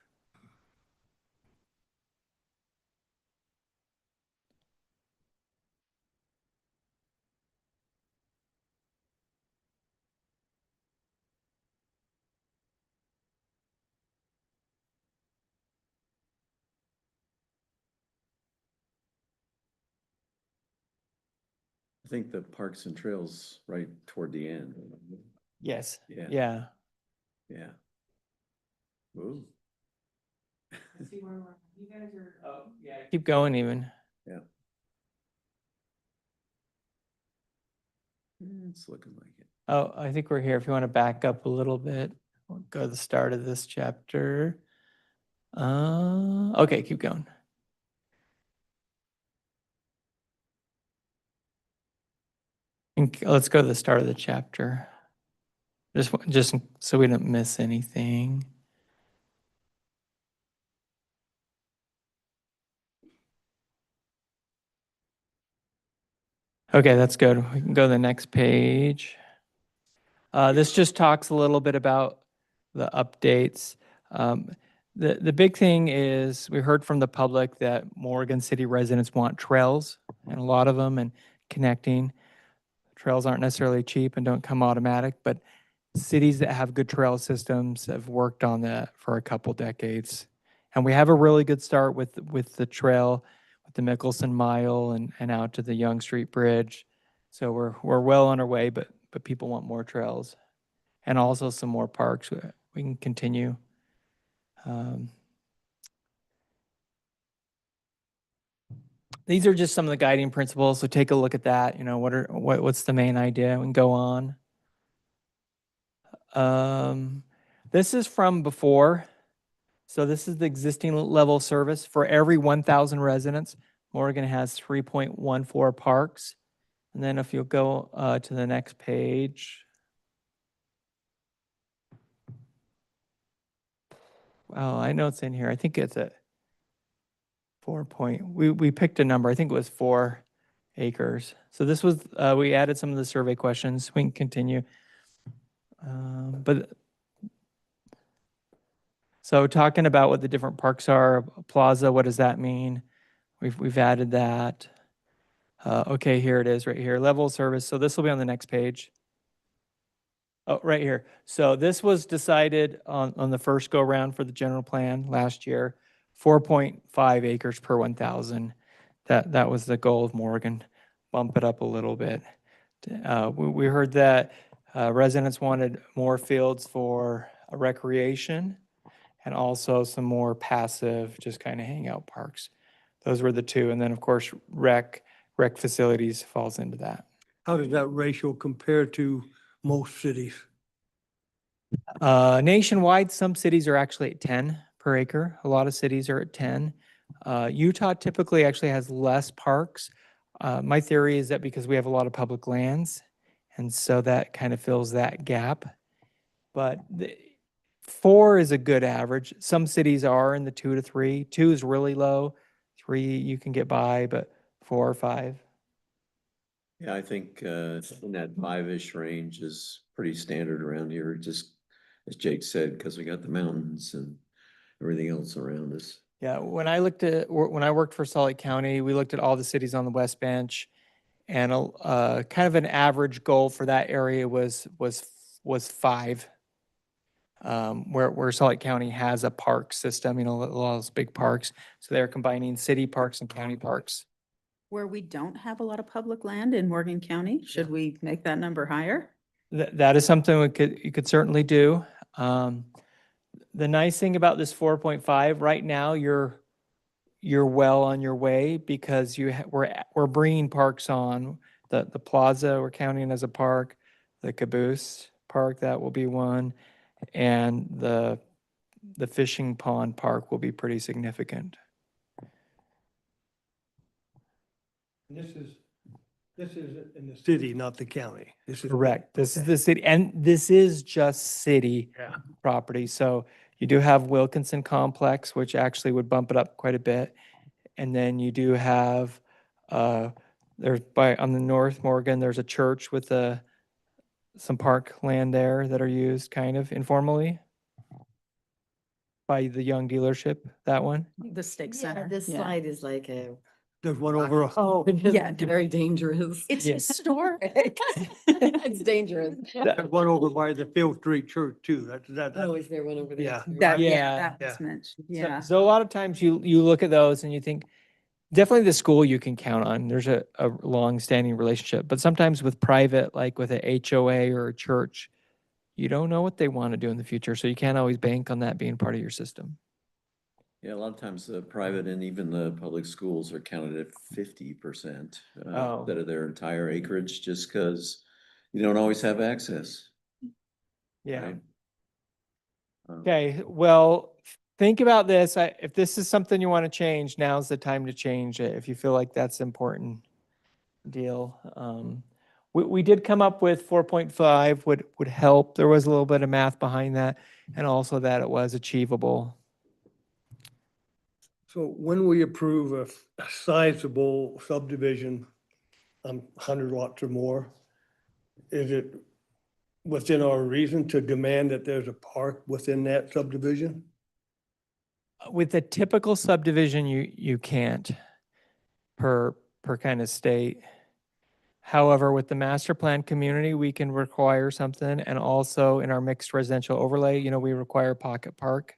I think the parks and trails right toward the end. Yes. Yeah. Yeah. Yeah. Ooh. You guys are, oh, yeah. Keep going even. It's looking like it. Oh, I think we're here. If you want to back up a little bit, we'll go to the start of this chapter. Okay, keep going. Let's go to the start of the chapter. Just so we don't miss anything. Okay, that's good. We can go to the next page. This just talks a little bit about the updates. The big thing is we heard from the public that Morgan City residents want trails and a lot of them, and connecting. Trails aren't necessarily cheap and don't come automatic, but cities that have good trail systems have worked on that for a couple decades. And we have a really good start with the trail, with the Mickelson Mile and out to the Young Street Bridge. So we're well on our way, but people want more trails and also some more parks. We can continue. These are just some of the guiding principles. So take a look at that. You know, what's the main idea? We can go on. This is from before. So this is the existing level of service. For every 1,000 residents, Morgan has 3.14 parks. And then if you'll go to the next page. Well, I know it's in here. I think it's at 4 point. We picked a number. I think it was 4 acres. So this was, we added some of the survey questions. We can continue. So talking about what the different parks are, plaza, what does that mean? We've added that. Okay, here it is right here, level of service. So this will be on the next page. Oh, right here. So this was decided on the first go round for the general plan last year, 4.5 acres per 1,000. That was the goal of Morgan. Bump it up a little bit. We heard that residents wanted more fields for recreation and also some more passive, just kind of hangout parks. Those were the two. And then of course, rec facilities falls into that. How does that ratio compare to most cities? Nationwide, some cities are actually at 10 per acre. A lot of cities are at 10. Utah typically actually has less parks. My theory is that because we have a lot of public lands, and so that kind of fills that gap. But 4 is a good average. Some cities are in the 2 to 3. 2 is really low. 3 you can get by, but 4 or 5. Yeah, I think in that 5-ish range is pretty standard around here, just as Jake said, because we got the mountains and everything else around us. Yeah, when I worked for Salt Lake County, we looked at all the cities on the West Bench, and kind of an average goal for that area was 5. Where Salt Lake County has a park system, you know, a lot of those big parks. So they're combining city parks and county parks. Where we don't have a lot of public land in Morgan County, should we make that number higher? That is something you could certainly do. The nice thing about this 4.5 right now, you're well on your way because we're bringing parks on. The plaza we're counting as a park, the Caboose Park, that will be one, and the fishing pond park will be pretty significant. This is in the city, not the county. This is Correct. This is the city, and this is just city Yeah. property. So you do have Wilkinson Complex, which actually would bump it up quite a bit. And then you do have, on the North Morgan, there's a church with some park land there that are used kind of informally by the Young dealership, that one. The Stake Yeah, Center. this yeah. slide is like a. There's one over. Oh, Yeah. very dangerous. It's Yeah. historic. It's dangerous. There's one over by the Field Street Church too. Oh, is there one over there? Yeah. too? That, Yeah. yeah, that was Yeah. mentioned, So- yeah. So a lot of times you look at those and you think, definitely the school you can count on. There's a long-standing relationship. But sometimes with private, like with a HOA or a church, you don't know what they want to do in the future. So you can't always bank on that being part of your system. Yeah, a lot of times the private and even the public schools are counted at 50% Oh. that of their entire acreage, just because you don't always have access. Yeah. right? Okay, well, think about this. If this is something you want to change, now's the time to change it, if you feel like that's important deal. We did come up with 4.5 would help. There was a little bit of math behind that, and also that it was achievable. So when we approve a sizable subdivision, 100 lots or more, is it within our reason to demand that there's a park within that subdivision? With a typical subdivision, you can't per kind of state. However, with the master plan community, we can require something, and also in our mixed residential overlay, we require pocket park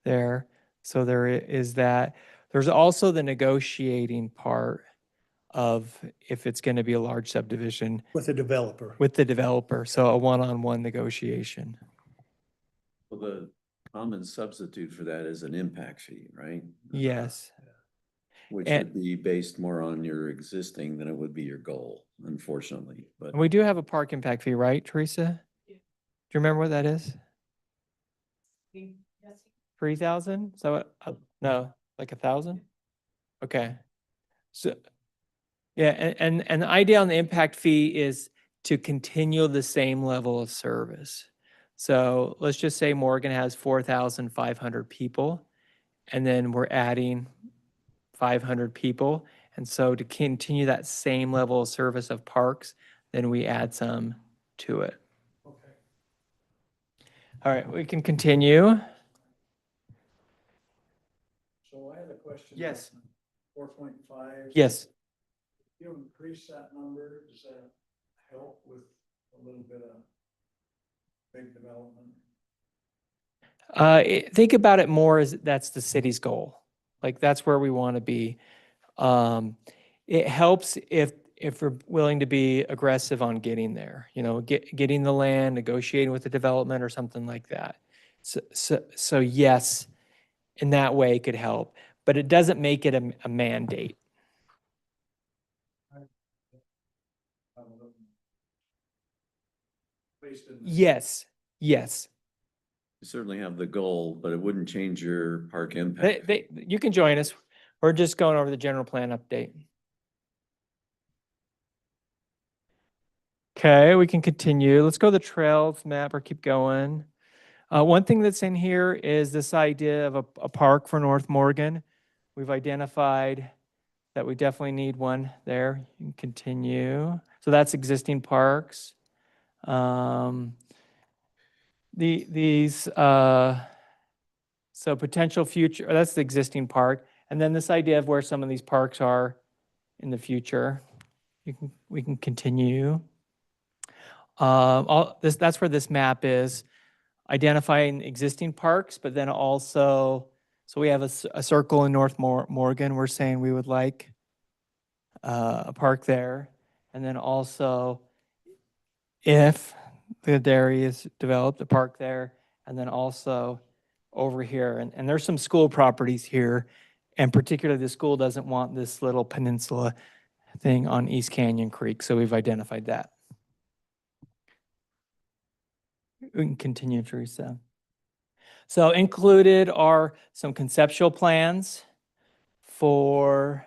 there. So there is that. There's also the negotiating part of if it's going to be a large subdivision With the developer? with the developer. So a one-on-one negotiation. Well, the common substitute for that is an impact fee, right? Yes. Which And- would be based more on your existing than it would be your goal, unfortunately, but. And we do have a park impact fee, right, Teresa? Do you remember what that is? 3,000? So, no, like 1,000? Okay. So, yeah, and the idea on the impact fee is to continue the same level of service. So let's just say Morgan has 4,500 people, and then we're adding 500 people. And so to continue that same level of service of parks, then we add some to it. Okay. All right, we can continue. So I have a question. Yes. 4.5. Yes. If you increase that number, does that help with a little bit of big development? Think about it more as that's the city's goal. Like that's where we want to be. It helps if we're willing to be aggressive on getting there, getting the land, negotiating with the development or something like that. So yes, in that way it could help, but it doesn't make it a mandate. Based in. Yes, yes. You certainly have the goal, but it wouldn't change your park impact. You can join us. We're just going over the general plan update. Okay, we can continue. Let's go to the trails map or keep going. One thing that's in here is this idea of a park for North Morgan. We've identified that we definitely need one there. You can continue. So that's existing parks. So potential future, that's the existing park. And then this idea of where some of these parks are in the future. We can continue. That's where this map is, identifying existing parks, but then also, so we have a circle in North Morgan. We're saying we would like a park there. And then also, if the dairy is developed, a park there, and then also over here. And there's some school properties here, and particularly the school doesn't want this little peninsula thing on East Canyon Creek, so we've identified that. We can continue, Teresa. So included are some conceptual plans for,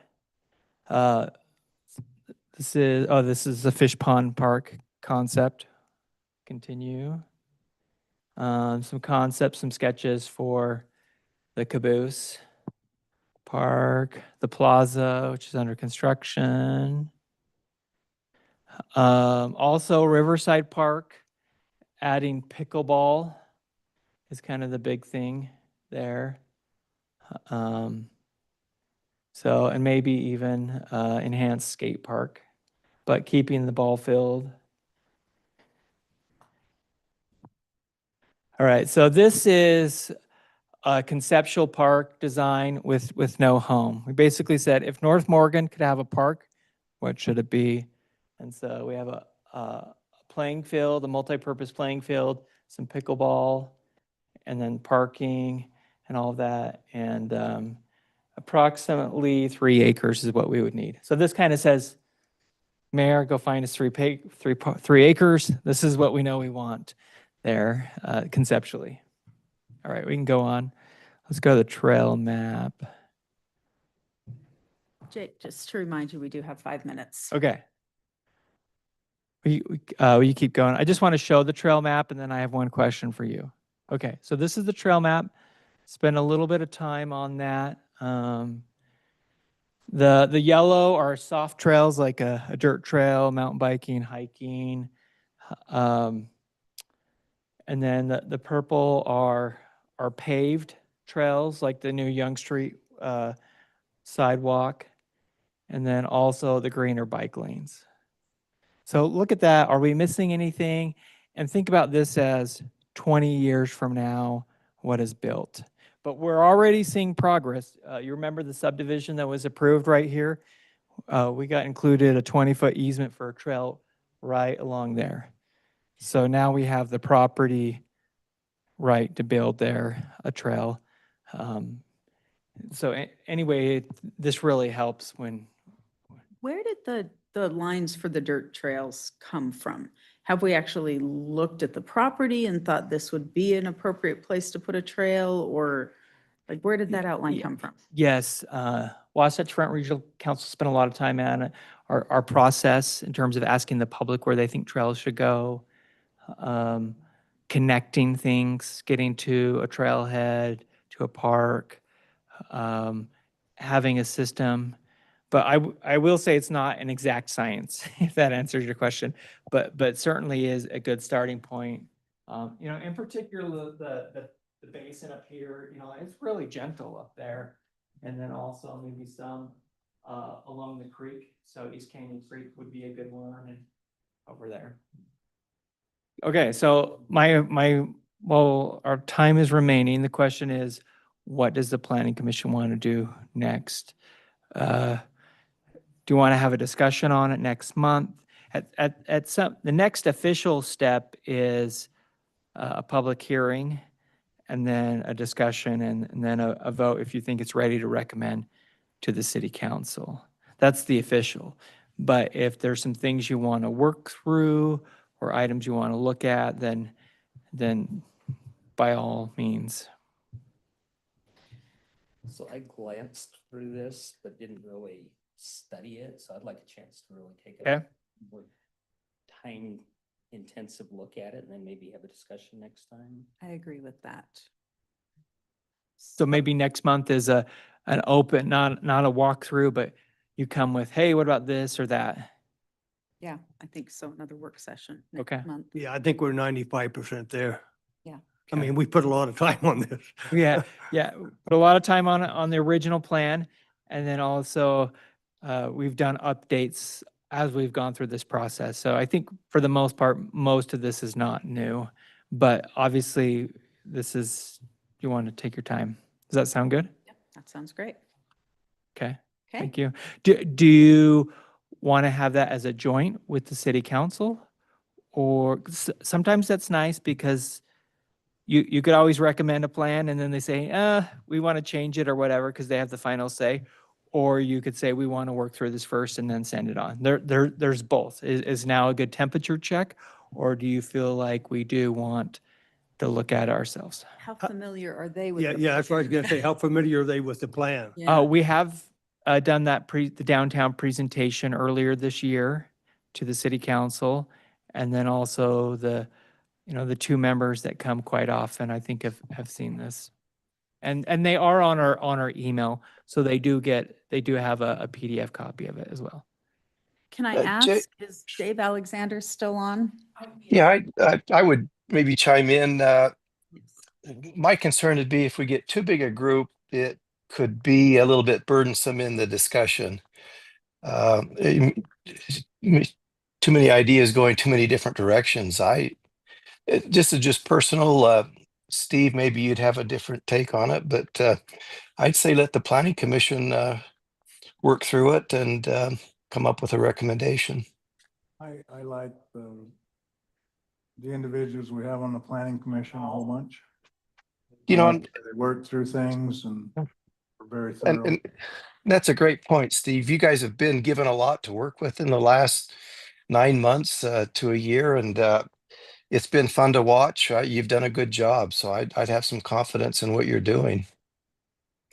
this is the Fish Pond Park concept. Continue. Some concepts, some sketches for the Caboose Park, the Plaza, which is under construction. Also Riverside Park, adding pickleball is kind of the big thing there. So, and maybe even enhanced skate park, but keeping the ball field. All right, so this is a conceptual park design with no home. We basically said if North Morgan could have a park, what should it be? And so we have a playing field, a multi-purpose playing field, some pickleball, and then parking, and all of that. And approximately 3 acres is what we would need. So this kind of says, Mayor, go find us 3 acres. This is what we know we want there conceptually. All right, we can go on. Let's go to the trail map. Jake, just to remind you, we do have 5 minutes. Okay. Will you keep going? I just want to show the trail map and then I have one question for you. Okay, so this is the trail map. Spend a little bit of time on that. The yellow are soft trails like a dirt trail, mountain biking, hiking. And then the purple are paved trails like the new Young Street sidewalk. And then also the green are bike lanes. So look at that. Are we missing anything? And think about this as 20 years from now, what is built. But we're already seeing progress. You remember the subdivision that was approved right here? We got included a 20-foot easement for a trail right along there. So now we have the property right to build there, a trail. Anyway, this really helps when. Where did the lines for the dirt trails come from? Have we actually looked at the property and thought this would be an appropriate place to put a trail, or like where did that outline Yeah. come from? Yes, Wasatch Front Regional Council spent a lot of time on it. Our process in terms of asking the public where they think trails should go, connecting things, getting to a trailhead, to a park, having a system. But I will say it's not an exact science, if that answers your question, but certainly is a good starting point. In particular, the basin up here, it's really gentle up there. And then also maybe some along the creek. So East Canyon Creek would be a good one and over there. Okay, so well, our time is remaining. The question is, what does the Planning Commission want to do next? Do you want to have a discussion on it next month? The next official step is a public hearing and then a discussion and then a vote if you think it's ready to recommend to the city council. That's the official. But if there's some things you want to work through or items you want to look at, then by all means. So I glanced through this, but didn't really study it, so I'd like a chance to really take Okay. a more time-intensive look at it, and then maybe have a discussion next time. I agree with that. So maybe next month is an open, not a walkthrough, but you come with, hey, what about this or that? Yeah, I think so. Another work session Okay. next month. Yeah, I think we're 95% there. Yeah. I mean, we put a lot of time on this. Yeah, put a lot of time on the original plan. And then also we've done updates as we've gone through this process. So I think for the most part, most of this is not new, but obviously you want to take your time. Does that sound good? Yep, that sounds great. Okay, Okay. thank you. Do you want to have that as a joint with the city council? Or sometimes that's nice because you could always recommend a plan and then they say, we want to change it or whatever, because they have the final say. Or you could say, we want to work through this first and then send it on. There's both. Is now a good temperature check? Or do you feel like we do want to look at it ourselves? How familiar are they with? Yeah, the that's what I was plan? gonna say. How familiar are they with the plan? Yeah. We have done the downtown presentation earlier this year to the city council. And then also the 2 members that come quite often, I think have seen this. And they are on our email, so they do have a PDF copy of it as well. Can I Jay- ask, is Dave Alexander still on? Yeah, I would maybe chime in. My concern would be if we get too big a group, it could be a little bit burdensome in the discussion. Too many ideas going too many different directions. Just personal, Steve, maybe you'd have a different take on it, but I'd say let the planning commission work through it and come up with a recommendation. I like the individuals we have on the planning commission a whole bunch. You know, They work through things and are very and, thorough. and that's a great point, Steve. You guys have been given a lot to work with in the last 9 months to a year, and it's been fun to watch. You've done a good job, so I'd have some confidence in what you're doing.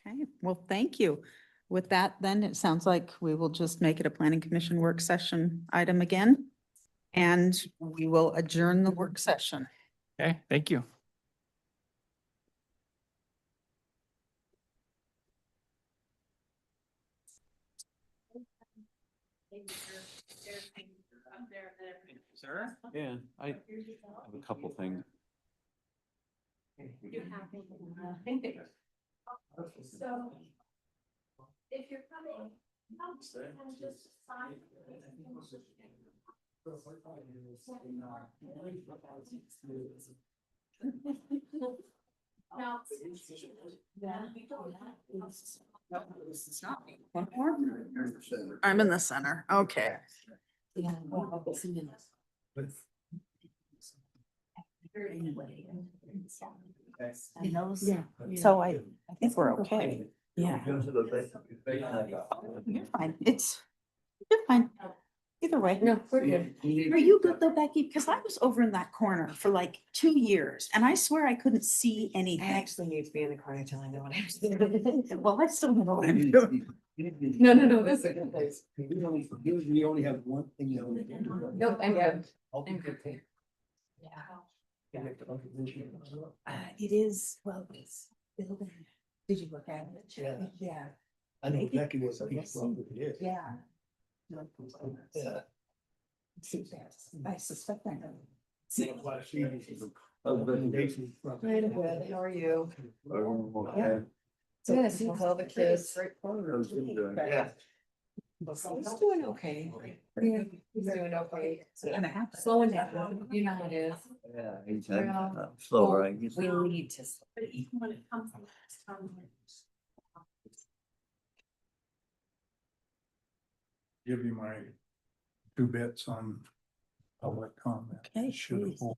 Okay, well, thank you. With that, then it sounds like we will just make it a planning commission work session item again. And we will adjourn the work session. Okay, thank you. Sir? Yeah, I have a couple things. So, if you're coming, just sign. Now. No, this is not me. One more? I'm in the center. Okay. Yeah. So I think we're okay. Yeah. You're fine. You're fine. Either way. No, we're good. Are you good though, Becky? Because I was over in that corner for like 2 years and I swear I couldn't see I anything. actually need to be in the car until I know what I'm doing. Well, I still know what I'm doing. No, that's a good place. We only have one thing. Nope, I'm good. I'm good. It is, well, it's building. Did you look at it? Yeah. Yeah. I know exactly what it is. Yeah. Yeah. I suspect I know. Right, good. How are you? Yeah. So I see all the kids. Yeah. He's doing okay. Yeah, he's doing okay. It's gonna happen. Slowing down, you know how it is. Yeah, he's Well, slower, I guess. We need to. But even when it comes to this time. Give you my 2 bits on public comment. Okay, Should have please. pulled.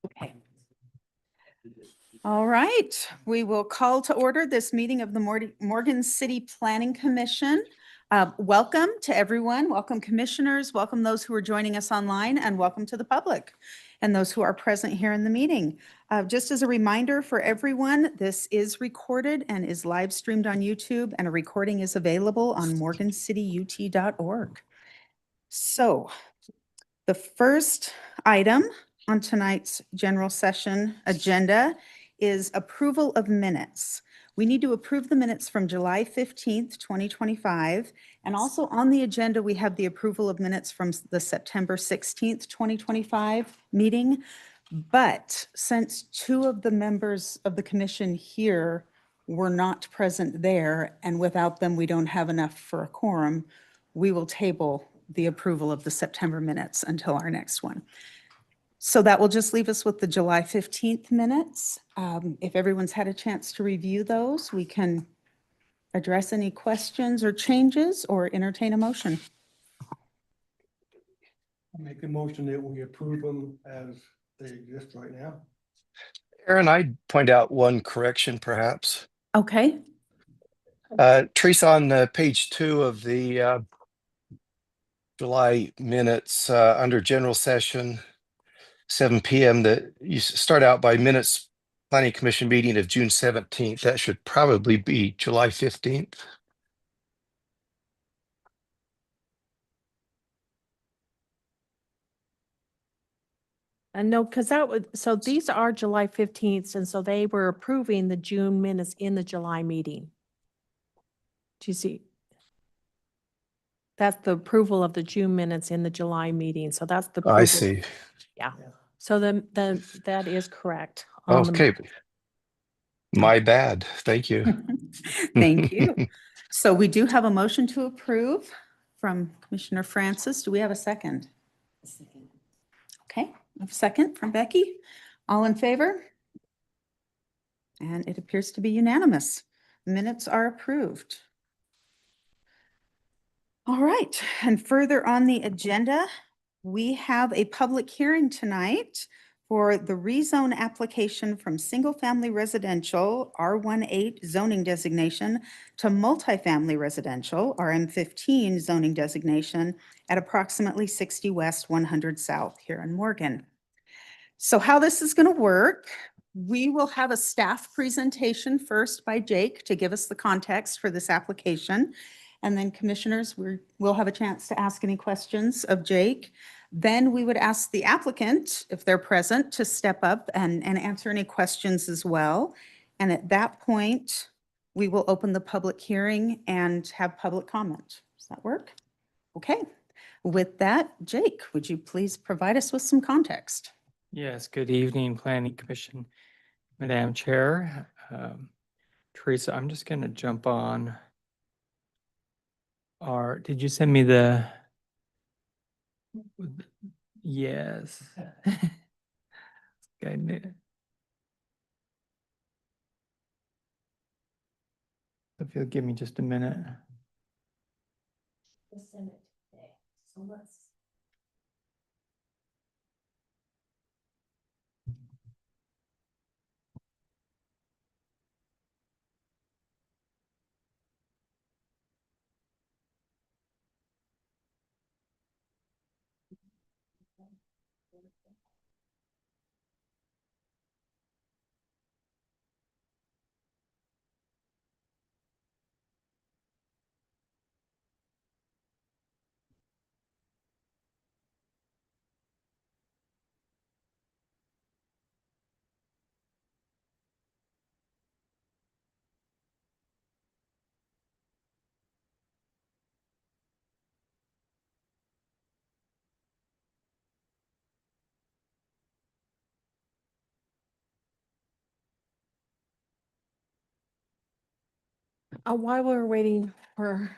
Okay. All right, we will call to order this meeting of the Morgan City Planning Commission. Welcome to everyone. Welcome commissioners, welcome those who are joining us online, and welcome to the public and those who are present here in the meeting. Just as a reminder for everyone, this is recorded and is live streamed on YouTube, and a recording is available on morgancityut.org. So the first item on tonight's general session agenda is approval of minutes. We need to approve the minutes from July 15th, 2025. And also on the agenda, we have the approval of minutes from the September 16th, 2025 meeting. But since two of the members of the commission here were not present there, and without them, we don't have enough for a quorum, we will table the approval of the September minutes until our next one. So that will just leave us with the July 15th minutes. If everyone's had a chance to review those, we can address any questions or changes or entertain a motion. I make a motion that we approve them as they exist right now. Aaron, I'd point out one correction perhaps. Okay, Teresa, on page 2 of the July minutes, under general session, 7 PM, that you start out by minutes planning commission meeting of June 17th. That should probably be July 15th. And no, because that would, so these are July 15th, and so they were approving the June minutes in the July meeting. Do you see? That's the approval of the June minutes in the July meeting, so that's the. I approval. see. Yeah, so then that is correct. on the- Okay. My bad. Thank you. thank you. So we do have a motion to approve from Commissioner Francis. Do we have a second? Okay, a second from Becky. All in favor? And it appears to be unanimous. Minutes are approved. All right, and further on the agenda, we have a public hearing tonight for the rezone application from single-family residential R18 zoning designation to multifamily residential RM15 zoning designation at approximately 60 West 100 South here in Morgan. So how this is going to work, we will have a staff presentation first by Jake to give us the context for this application. And then commissioners, we'll have a chance to ask any questions of Jake. Then we would ask the applicant, if they're present, to step up and answer any questions as well. And at that point, we will open the public hearing and have public comment. Does that work? Okay. With that, Jake, would you please provide us with some context? Yes, good evening, Planning Commission, Madam Chair. Teresa, I'm just going to jump on did you send me the? Yes. Okay. If you'll give me just a minute. We'll send it today. So let's. While we're waiting for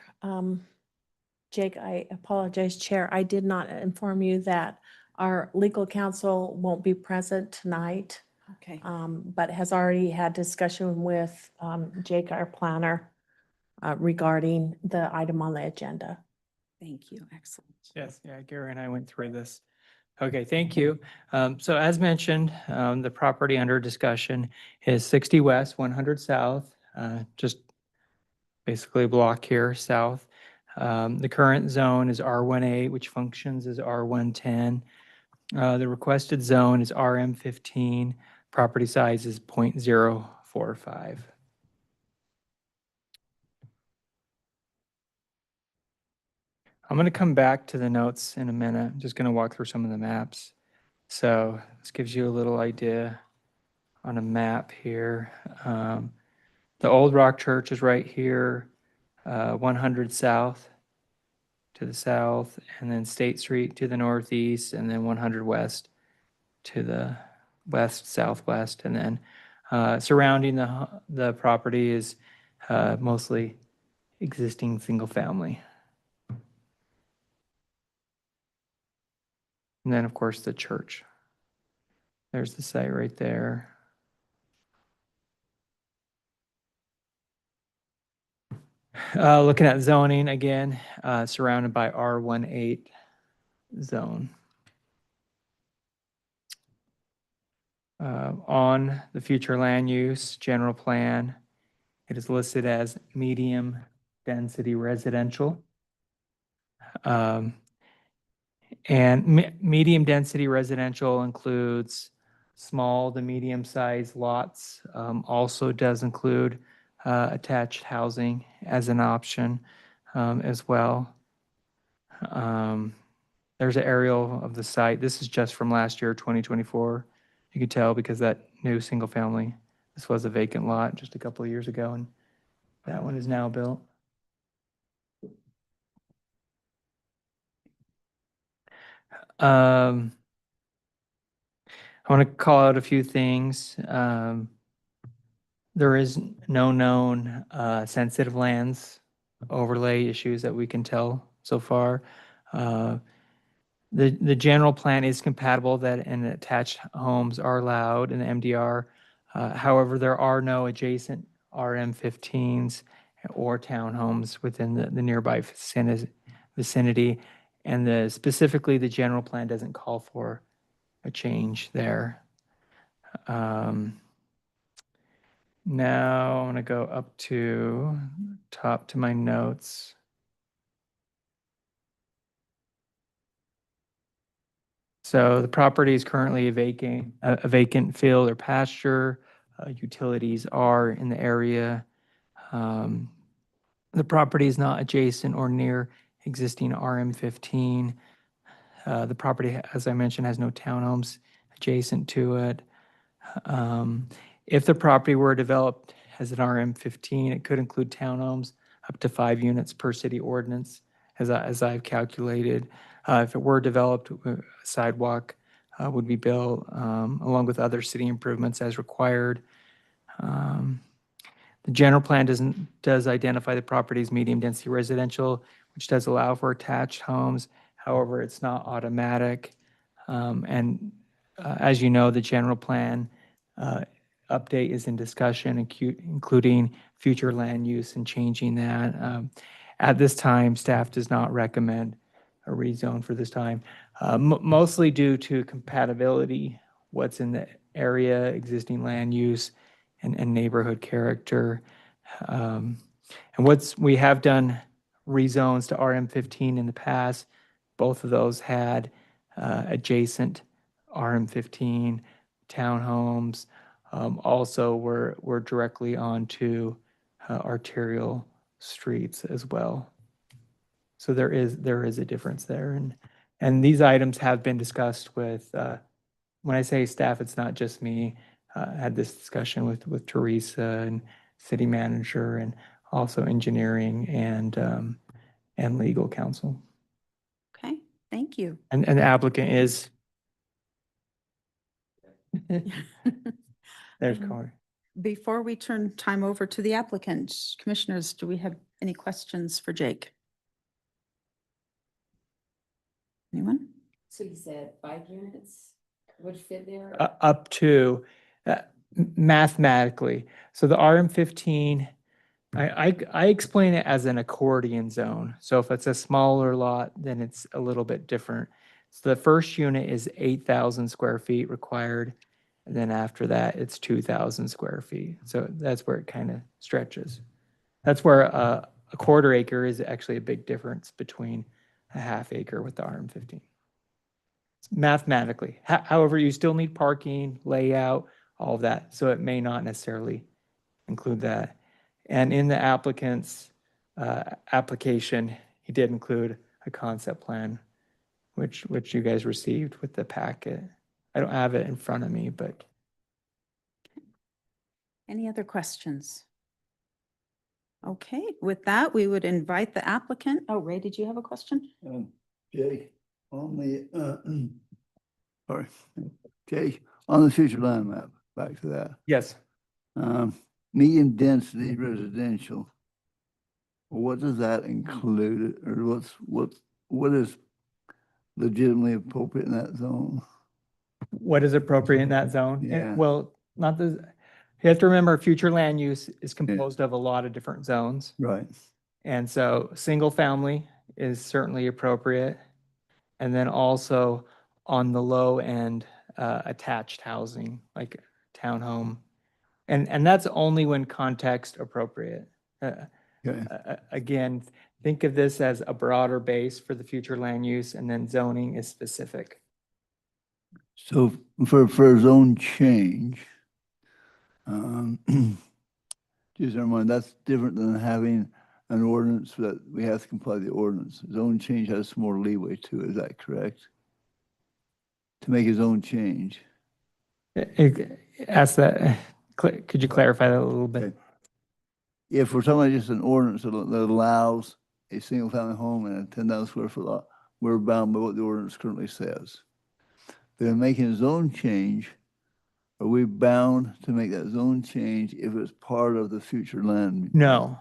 Jake, I apologize, Chair. I did not inform you that our legal counsel won't be present tonight, Okay. but has already had discussion with Jake, our planner, regarding the item on the agenda. Thank you. Excellent. Yes, yeah, Gary and I went through this. Okay, thank you. So as mentioned, the property under discussion is 60 West, 100 South, just basically a block here south. The current zone is R18, which functions as R110. The requested zone is RM15. Property size is 0.045. I'm going to come back to the notes in a minute. I'm just going to walk through some of the maps. So this gives you a little idea on a map here. The Old Rock Church is right here, 100 South to the south, and then State Street to the northeast, and then 100 West to the west southwest, and then surrounding the property is mostly existing single family. And then, of course, the church. There's the site right there. Looking at zoning again, surrounded by R18 zone. On the future land use general plan, it is listed as medium density residential. And medium density residential includes small to medium sized lots. Also does include attached housing as an option as well. There's an aerial of the site. This is just from last year, 2024. You can tell because that new single family, this was a vacant lot just a couple of years ago, and that one is now built. I want to call out a few things. There is no known sensitive lands overlay issues that we can tell so far. The general plan is compatible that and attached homes are allowed in the MDR. However, there are no adjacent RM15s or townhomes within the nearby vicinity. And specifically, the general plan doesn't call for a change there. Now I'm going to go up to top to my notes. So the property is currently a vacant field or pasture. Utilities are in the area. The property is not adjacent or near existing RM15. The property, as I mentioned, has no townhomes adjacent to it. If the property were developed as an RM15, it could include townhomes up to 5 units per city ordinance, as I've calculated. If it were developed, a sidewalk would be built along with other city improvements as required. The general plan does identify the property as medium density residential, which does allow for attached homes. However, it's not automatic. As you know, the general plan update is in discussion, including future land use and changing that. At this time, staff does not recommend a rezone for this time, mostly due to compatibility, what's in the area, existing land use, and neighborhood character. And we have done rezones to RM15 in the past. Both of those had adjacent RM15 townhomes. Also, we're directly onto arterial streets as well. So there is a difference there, and these items have been discussed with. When I say staff, it's not just me. I had this discussion with Teresa and city manager, and also engineering and legal counsel. Okay, thank you. And the applicant is. There's Corey. Before we turn time over to the applicant, commissioners, do we have any questions for Jake? Anyone? So you said 5 units would fit there? Up to mathematically. So the RM15, I explain it as an accordion zone. So if it's a smaller lot, then it's a little bit different. So the first unit is 8,000 square feet required. And then after that, it's 2,000 square feet. So that's where it kind of stretches. That's where a quarter acre is actually a big difference between a half acre with the RM15. Mathematically. However, you still need parking, layout, all of that. So it may not necessarily include that. And in the applicant's application, he did include a concept plan, which you guys received with the packet. I don't have it in front of me, but. Any other questions? Okay, with that, we would invite the applicant. Oh, Ray, did you have a question? Jay, on the, sorry, Jay, on the future land map, back to that. Yes. Medium density residential. What does that include, or what is legitimately appropriate in that zone? What is appropriate in that zone? Yeah. Well, not the, you have to remember, future land use is composed of a lot of different zones. Right. And so single family is certainly appropriate. And then also on the low end, attached housing, like townhome. And that's only when context appropriate. Okay. Again, think of this as a broader base for the future land use, and then zoning is specific. So for a zone change, just never mind, that's different than having an ordinance that we have to comply with the ordinance. Zone change has some more leeway to it, is that correct? To make a zone change. Ask that, could you clarify that a little bit? Okay. If we're talking about just an ordinance that allows a single family home and a 10,000 square foot lot, we're bound by what the ordinance currently says. But in making a zone change, are we bound to make that zone change if it's part of the future land? No,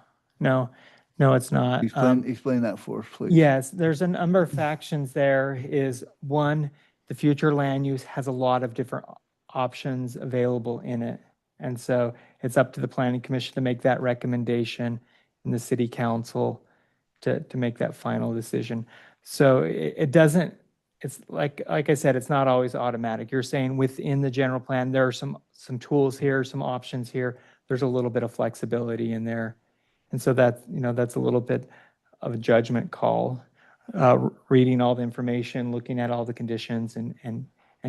it's not. Explain that for us, please. Yes, there's a number of factions there. Is one, the future land use has a lot of different options available in it. And so it's up to the planning commission to make that recommendation and the city council to make that final decision. So it doesn't, it's like I said, it's not always automatic. You're saying within the general plan, there are some tools here, some options here. There's a little bit of flexibility in there. And so that's a little bit of a judgment call, reading all the information, looking at all the conditions and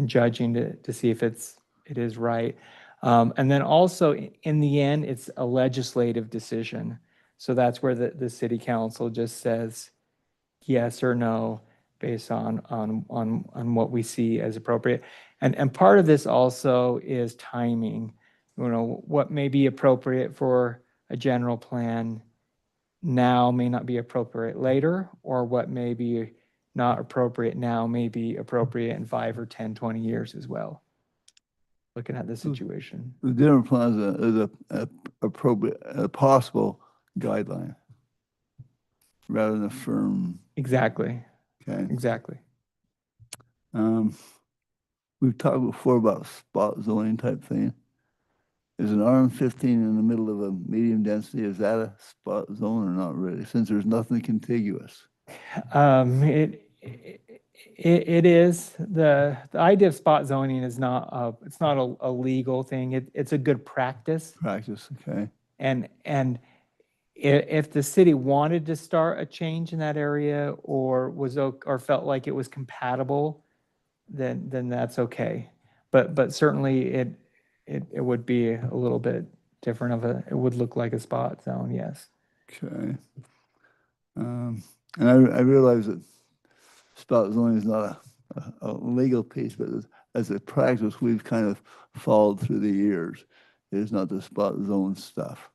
judging to see if it is right. And then also in the end, it's a legislative decision. So that's where the city council just says yes or no based on what we see as appropriate. And part of this also is timing. What may be appropriate for a general plan now may not be appropriate later, or what may be not appropriate now may be appropriate in 5 or 10, 20 years as well. Looking at the situation. The general plan is a appropriate, a possible guideline rather than a firm. Exactly. Okay. Exactly. We've talked before about spot zoning type thing. Is an RM15 in the middle of a medium density, is that a spot zone or not really, since there's nothing contiguous? It is. The idea of spot zoning is not it's not a legal thing. It's a good practice. Practice, okay. And if the city wanted to start a change in that area or felt like it was compatible, then that's okay. But certainly it would be a little bit different it would look like a spot zone, yes. Okay. And I realize that spot zoning is not a legal piece, but as a practice, we've kind of followed through the years. It's not the spot zone stuff.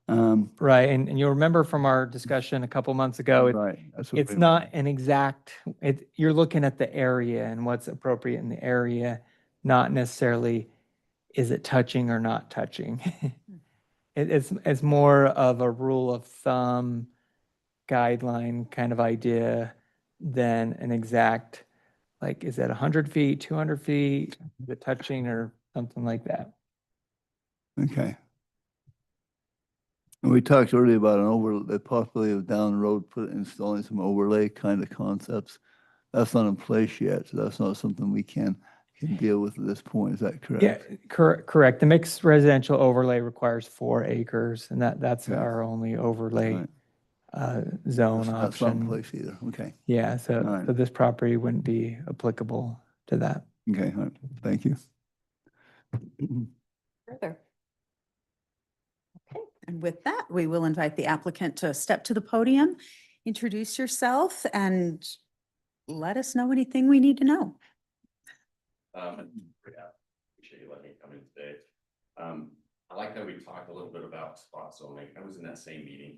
Right, and you'll remember from our discussion a couple months ago, right. It's not an exact, you're looking at the area and what's appropriate in the area, not necessarily is it touching or not touching. It's more of a rule of thumb guideline kind of idea than an exact, like, is that 100 feet, 200 feet, is it touching or something like that. Okay. And we talked earlier about the possibility of down the road installing some overlay kind of concepts. That's not in place yet, so that's not something we can deal with at this point. Is that correct? Yeah, correct. The mixed residential overlay requires 4 acres, and that's Okay. our only overlay Right. zone That's not in option. place either. Okay. Yeah, so All right. this property wouldn't be applicable to that. Okay. All right. Thank you. Further. Okay, and with that, we will invite the applicant to step to the podium, introduce yourself, and let us know anything we need to know. Appreciate you letting me come in today. I like how we already talked a little bit about spot zoning. I was in that same meeting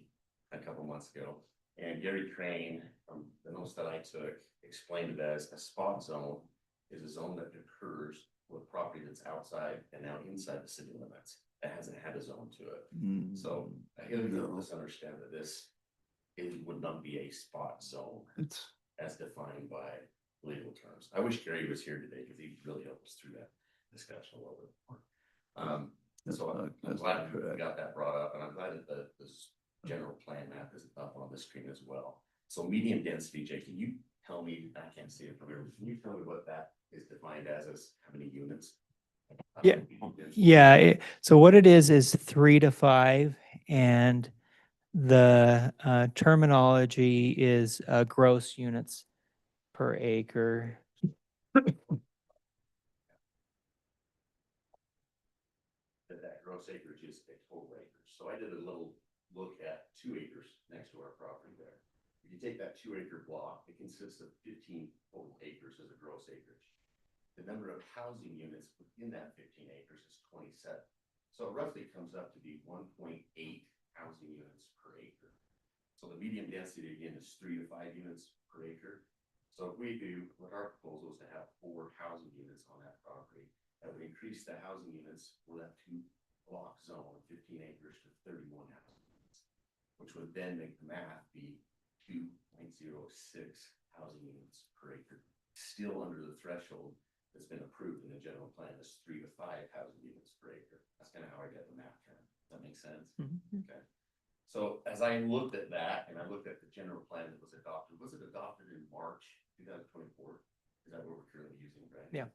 a couple months ago. And Gary Crane, from the notes that I took, explained it as a spot zone is a zone that occurs with property that's outside and now inside the city limits. That hasn't had a zone to it. So I hear you misunderstand that this would not be a spot zone as defined by legal terms. I wish Gary was here today because he really helped us through that discussion a little bit more. So I'm glad we got that brought up, and I'm glad that this general plan map is up on the screen as well. So medium density, Jake, can you tell me, I can't see it from here, can you tell me what that is defined as how many units? Yeah. Yeah, so what it is 3 to 5, and the terminology is gross units per acre. That gross acreage is a total acres. So I did a little look at 2 acres next to our property there. If you take that 2-acre block, it consists of 15 total acres as a gross acreage. The number of housing units within that 15 acres is 27. So it roughly comes up to be 1.8 housing units per acre. So the medium density again is 3 to 5 units per acre. So if we do, what our proposal is to have 4 housing units on that property, that would increase the housing units for that 2-block zone, 15 acres to 31 housing units, which would then make the math be 2.06 housing units per acre, still under the threshold that's been approved in the general plan is 3 to 5 housing units per acre. That's kind of how I get the math term. Does that make sense? Okay. So as I looked at that and I looked at the general plan that was it adopted in March 2024? Is that what we're currently using, right? Yeah.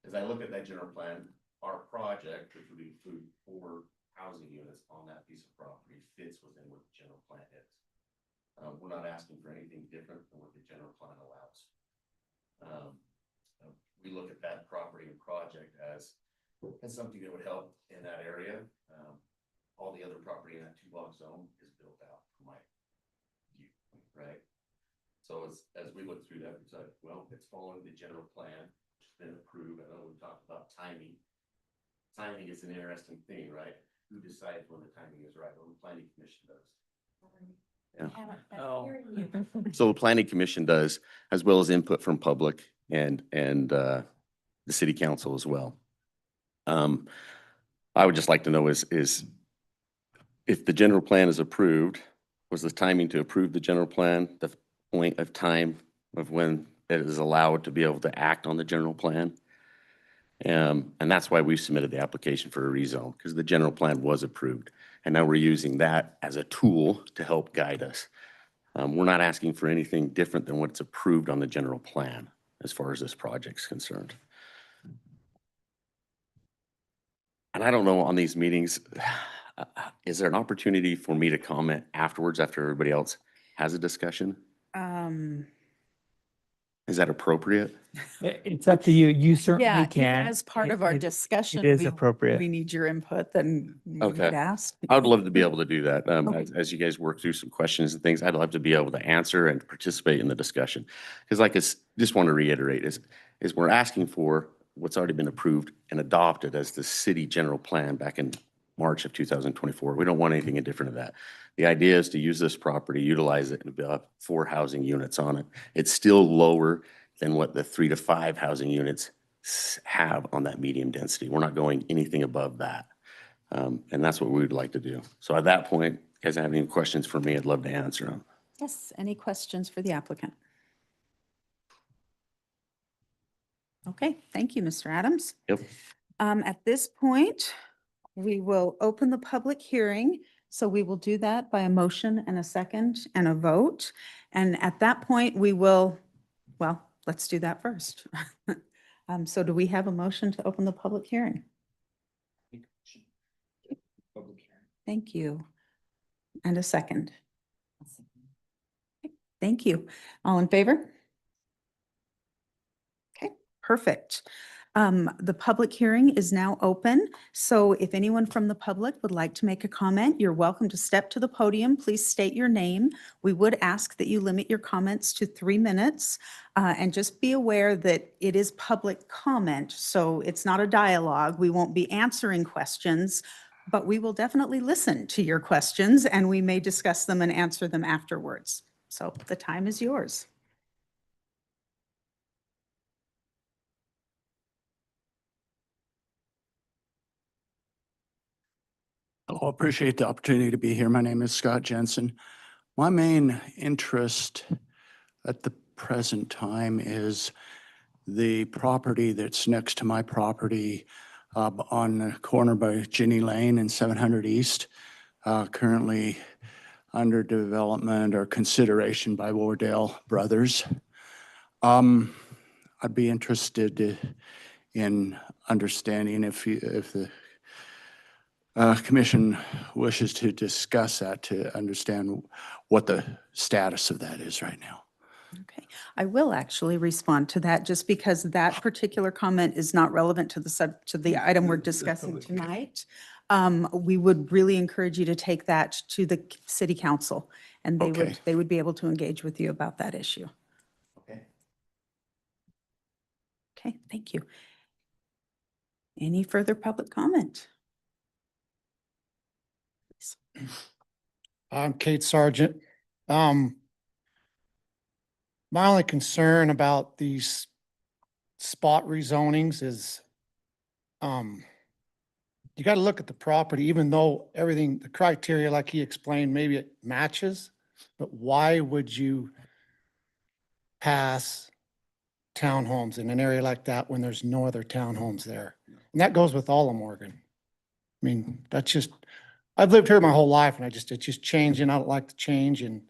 As I look at that general plan, our project, which would include 4 housing units on that piece of property, fits within what the general plan is. We're not asking for anything different than what the general plan allows. We look at that property and project as something that would help in that area. All the other property in that 2-block zone is built out from my view, right? So as we look through that, it's like, well, it's following the general plan, which has been approved. I know we talked about timing. Timing is an interesting thing, right? Who decides when the timing is right? Well, the planning commission does. So the planning commission does, as well as input from public and the city council as well. I would just like to know is if the general plan is approved, was the timing to approve the general plan the point of time of when it is allowed to be able to act on the general plan? And that's why we submitted the application for a rezone, because the general plan was approved. And now we're using that as a tool to help guide us. We're not asking for anything different than what's approved on the general plan as far as this project's concerned. And I don't know on these meetings, is there an opportunity for me to comment afterwards after everybody else has a discussion? Is that appropriate? It's up to you. You certainly Yeah, if can. as part of our discussion. It is we- appropriate. We need your input, then we would Okay. ask. I would love to be able to do that. Okay. As you guys work through some questions and things, I'd love to be able to answer and participate in the discussion. Because like just want to reiterate is we're asking for what's already been approved and adopted as the city general plan back in March of 2024. We don't want anything different than that. The idea is to use this property, utilize it, and build 4 housing units on it. It's still lower than what the 3 to 5 housing units have on that medium density. We're not going anything above that. And that's what we would like to do. So at that point, you guys have any questions for me, I'd love to answer them. Yes, any questions for the applicant? Okay, thank you, Mr. Adams. Yep. At this point, we will open the public hearing. So we will do that by a motion and a second and a vote. And at that point, we will, well, let's do that first. So do we have a motion to open the public hearing? Thank you. And a second. Thank you. All in favor? Okay, perfect. The public hearing is now open. So if anyone from the public would like to make a comment, you're welcome to step to the podium. Please state your name. We would ask that you limit your comments to 3 minutes. And just be aware that it is public comment, so it's not a dialogue. We won't be answering questions. but we will definitely listen to your questions and we may discuss them and answer them afterwards. So the time is yours. Oh, appreciate the opportunity to be here. My name is Scott Jensen. My main interest at the present time is the property that's next to my property on the corner by Ginny Lane and 700 East, currently under development or consideration by Wardell Brothers. I'd be interested in understanding if the commission wishes to discuss that, to understand what the status of that is right now. Okay, I will actually respond to that just because that particular comment is not relevant to the item we're discussing tonight. We would really encourage you to take that to the city council and Okay. they would be able to engage with you about that issue. Okay. Okay, thank you. Any further public comment? I'm Kate Sargent. My only concern about these spot rezonings is, you got to look at the property, even though everything, the criteria, like he explained, maybe it matches, but why would you pass townhomes in an area like that when there's no other townhomes there? And that goes with all of Morgan. I mean, that's just, I've lived here my whole life and it's just changing. I don't like the change, and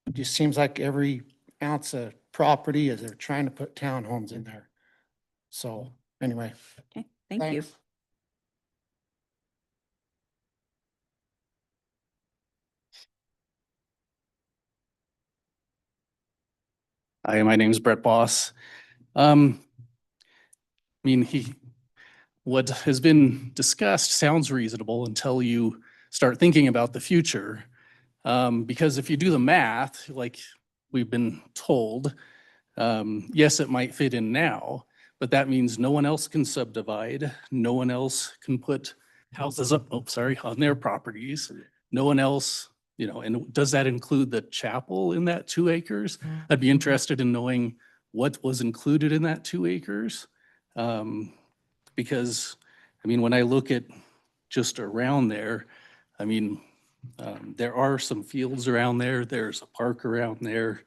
it just seems like every ounce of property is they're trying to put townhomes in there. So anyway. Okay, thank you. Thanks. Hi, my name is Brett Boss. What has been discussed sounds reasonable until you start thinking about the future. Because if you do the math, like we've been told, yes, it might fit in now, but that means no one else can subdivide. No one else can put houses up, on their properties. No one else, and does that include the chapel in that 2 acres? I'd be interested in knowing what was included in that 2 acres. Because, when I look at just around there, there are some fields around there, there's a park around there,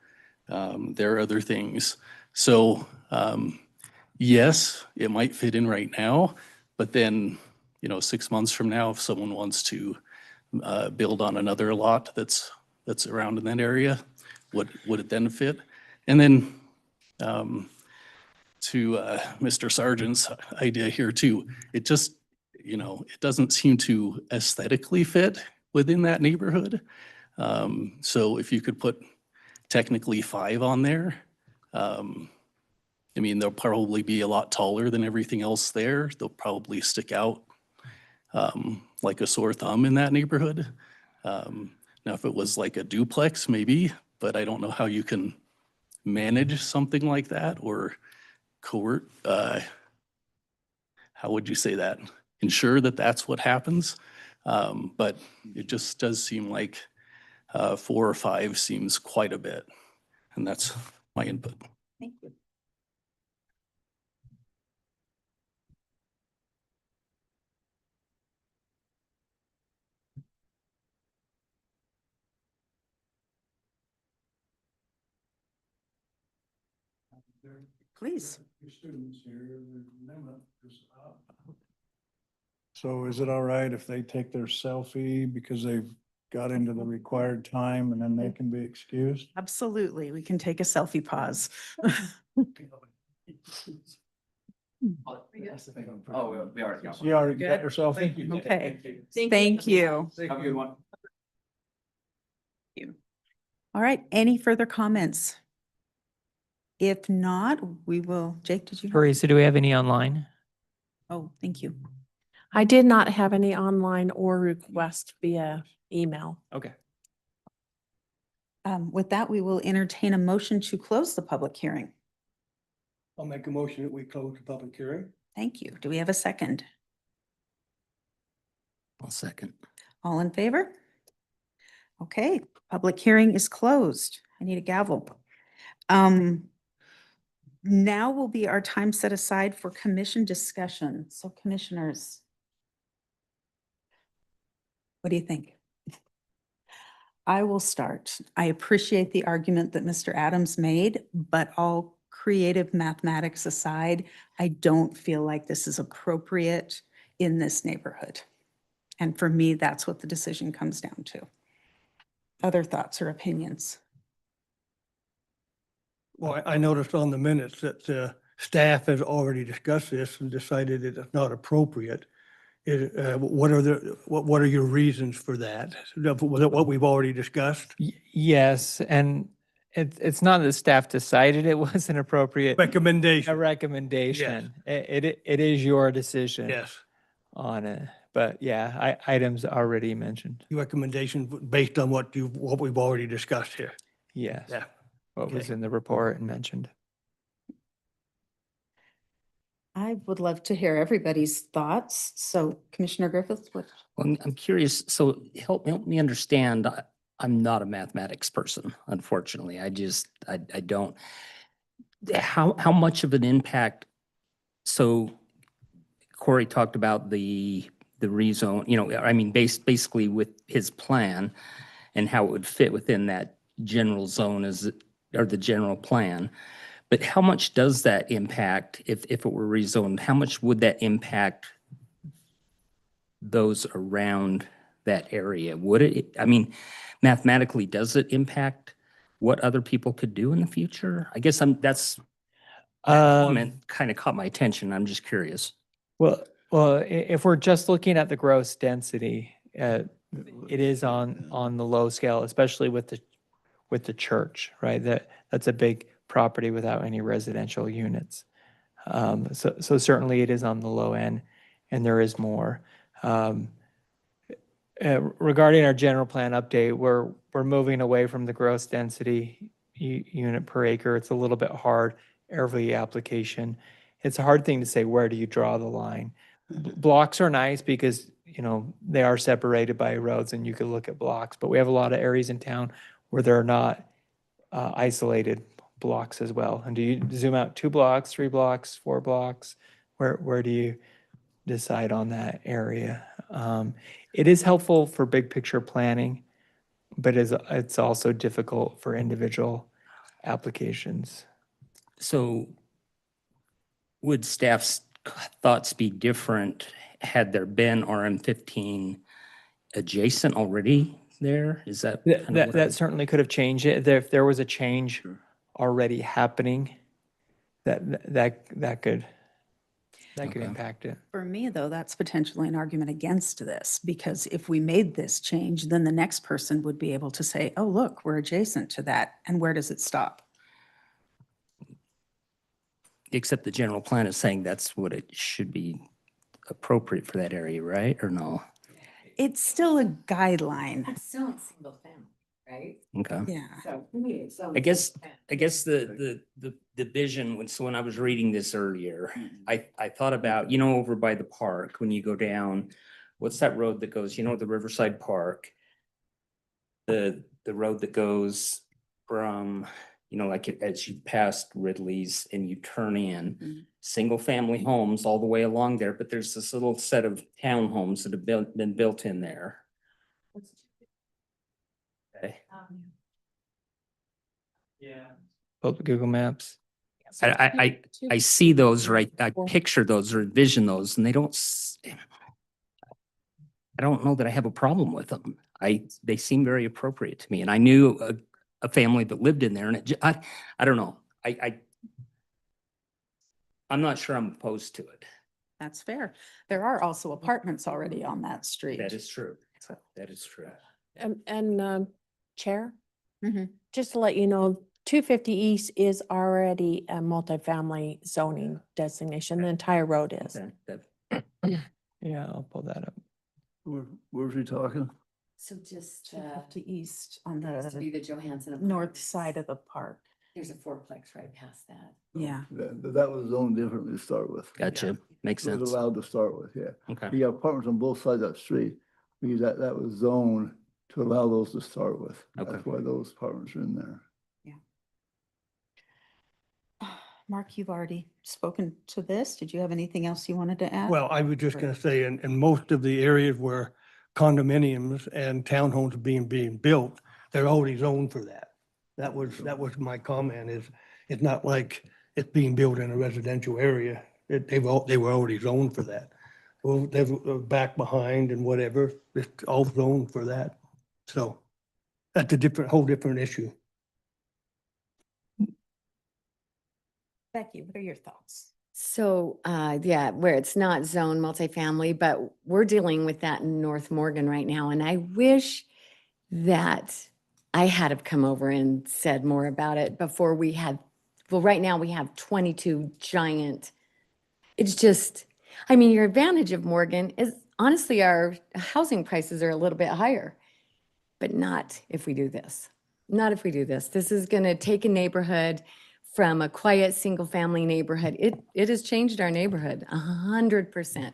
there are other things. So, yes, it might fit in right now, but then, 6 months from now, if someone wants to build on another lot that's around in that area, would it then fit? And then, to Mr. Sargent's idea here too, it just, it doesn't seem to aesthetically fit within that neighborhood. So if you could put technically 5 on there, they'll probably be a lot taller than everything else there. They'll probably stick out like a sore thumb in that neighborhood. Now, if it was like a duplex, maybe, but I don't know how you can manage something like that or how would you say that? Ensure that that's what happens. But it just does seem like 4 or 5 seems quite a bit. And that's my input. Thank you. Please. Students here, the limit is up. So is it all right if they take their selfie because they've got into the required time and then they can be excused? Absolutely. We can take a selfie pause. Oh, we already got one. You already got your selfie? Okay. Thank you. Have a good one. All right. Any further comments? If not, we will, Jake, did you? Teresa, do we have any online? Oh, thank you. I did not have any online or request via email. Okay. With that, we will entertain a motion to close the public hearing. I'll make a motion that we close the public hearing. Thank you. Do we have a second? I'll second. All in favor? Okay, public hearing is closed. I need a gavel. Now will be our time set aside for commission discussion. So commissioners, what do you think? I will start. I appreciate the argument that Mr. Adams made, but all creative mathematics aside, I don't feel like this is appropriate in this neighborhood. And for me, that's what the decision comes down to. Other thoughts or opinions? Well, I noticed on the minutes that staff has already discussed this and decided it is not appropriate. What are your reasons for that? Was it what we've already discussed? Yes, and it's not that staff decided it wasn't appropriate. A Recommendation, recommendation. It is your decision. yes. On it, but yeah, items already mentioned. Your recommendation based on what we've already discussed here. Yes. Yeah. What was Okay. in the report and mentioned. I would love to hear everybody's thoughts. So Commissioner Griffith, what? Well, I'm curious, so help me understand. I'm not a mathematics person, unfortunately. I don't. How much of an impact? So Corey talked about the rezone, you know, I mean, basically with his plan and how it would fit within that general zone or the general plan. But how much does that impact if it were rezoned? How much would that impact those around that area? Would it, I mean, mathematically, does it impact what other people could do in the future? I guess that comment kind of caught my attention. I'm just curious. Well, if we're just looking at the gross density, it is on the low scale, especially with the church, right? That's a big property without any residential units. So certainly it is on the low end, and there is more. Regarding our general plan update, we're moving away from the gross density unit per acre. It's a little bit hard every application. It's a hard thing to say, where do you draw the line? Blocks are nice because, you know, they are separated by roads and you can look at blocks, but we have a lot of areas in town where there are not isolated blocks as well. And do you zoom out 2 blocks, 3 blocks, 4 blocks? Where do you decide on that area? It is helpful for big picture planning, but it's also difficult for individual applications. So would staff's thoughts be different had there been RM15 adjacent already there? Is that? kind of what That certainly could have changed it. If there was a change already happening, that could Okay. impact it. For me, though, that's potentially an argument against this, because if we made this change, then the next person would be able to say, oh, look, we're adjacent to that. And where does it stop? Except the general plan is saying that's what it should be appropriate for that area, right? Or no? It's still a guideline. It's still in single family, right? Okay. Yeah. So. to me, it's I guess the vision, when I was reading this earlier, I thought about, you know, over by the park, when you go down, what's that road that goes, you know, the Riverside Park? The road that goes from, you know, like as you pass Ridley's and you turn in, single family homes all the way along there, but there's this little set of townhomes that have been built in there. Okay. Yeah. Google Maps. I see those, right? I picture those or envision those, and they don't. I don't know that I have a problem with them. They seem very appropriate to me, and I knew a family that lived in there, and I don't know. I'm not sure I'm opposed to it. That's fair. There are also apartments already on that street. That is true. So- That is true. And Chair, Mhm. just to let you know, 250 East is already a multifamily zoning designation. The entire road is. Yeah, I'll pull that up. Where's he talking? So just, 250 East on used to be the the Johansson. north Apartments. side of the park. There's a fourplex right past that. Yeah. That was zoned differently to start with. Gotcha. Makes It was sense. allowed to start with, yeah. Okay. You got apartments on both sides of that street. because that was zoned to allow those to start with. Okay. That's why those apartments are in there. Mark, you've already spoken to this. Did you have anything else you wanted to add? Well, I was just gonna say, in most of the areas where condominiums and townhomes are being built, they're already zoned for that. That was my comment, is it's not like it's being built in a residential area. They were already zoned for that. Well, they were back behind and whatever, it's all zoned for that. So that's a whole different issue. Becky, what are your thoughts? So, yeah, where it's not zone multifamily, but we're dealing with that in North Morgan right now. And I wish that I had have come over and said more about it before we had, well, right now we have 22 giant. It's just, I mean, your advantage of Morgan is honestly, our housing prices are a little bit higher, but not if we do this. Not if we do this. This is going to take a neighborhood from a quiet single-family neighborhood. It has changed our neighborhood 100%.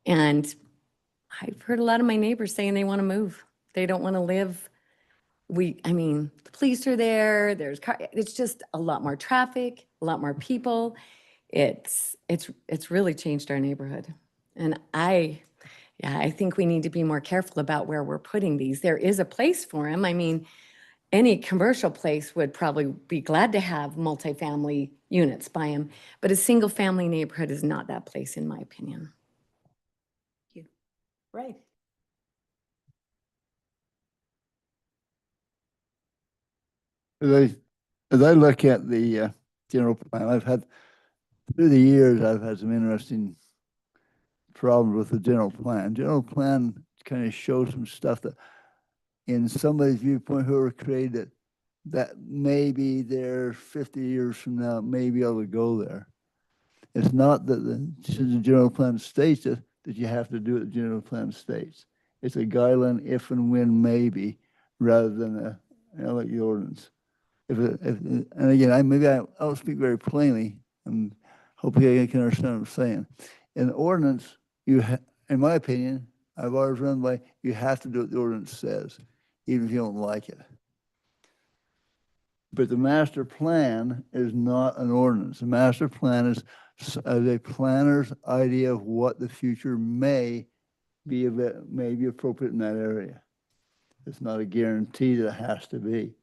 And I've heard a lot of my neighbors saying they want to move. They don't want to live. I mean, the police are there. It's just a lot more traffic, a lot more people. It's really changed our neighborhood. And I think we need to be more careful about where we're putting these. There is a place for them. I mean, any commercial place would probably be glad to have multifamily units by them, but a single family neighborhood is not that place, in my opinion. Thank you. Right. As I look at the general plan, through the years, I've had some interesting problems with the general plan. General plan kind of shows some stuff that in somebody's viewpoint, whoever created it, that maybe they're 50 years from now, maybe able to go there. It's not that the general plan states it, that you have to do it, the general plan states. It's a guideline if and when maybe, rather than like the ordinance. And again, maybe I don't speak very plainly, and hopefully I can understand what I'm saying. In the ordinance, in my opinion, I've always run by, you have to do what the ordinance says, even if you don't like it. But the master plan is not an ordinance. The master plan is a planner's idea of what the future may be appropriate in that area. It's not a guarantee that it has to be.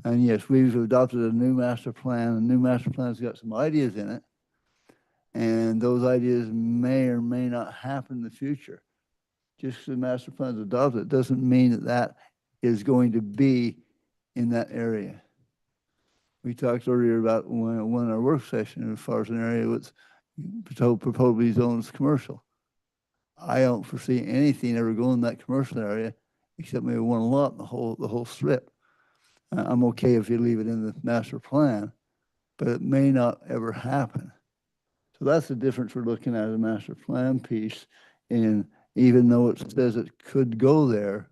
And yes, we've adopted a new master plan. The new master plan's got some ideas in it. And those ideas may or may not happen in the future. Just because the master plan is adopted doesn't mean that that is going to be in that area. We talked earlier about one of our work session as far as an area was proposed zoned as commercial. I don't foresee anything ever going in that commercial area except maybe one lot in the whole strip. I'm okay if you leave it in the master plan, but it may not ever happen. So that's the difference we're looking at a master plan piece. And even though it says it could go there,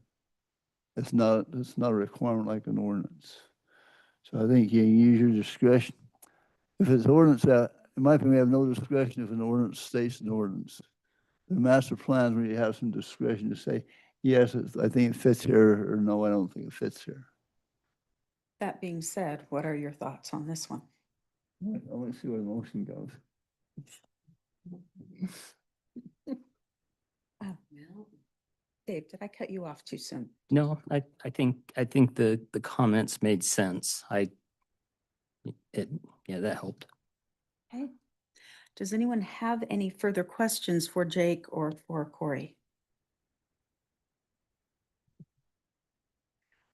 it's not a requirement like an ordinance. So I think you use your discretion. If it's ordinance, in my opinion, we have no discretion if an ordinance states an ordinance. The master plans where you have some discretion to say, yes, I think it fits here, or no, I don't think it fits here. That being said, what are your thoughts on this one? I want to see where the motion goes. Dave, did I cut you off too soon? No, I think the comments made sense. Yeah, that helped. Okay. Does anyone have any further questions for Jake or for Corey?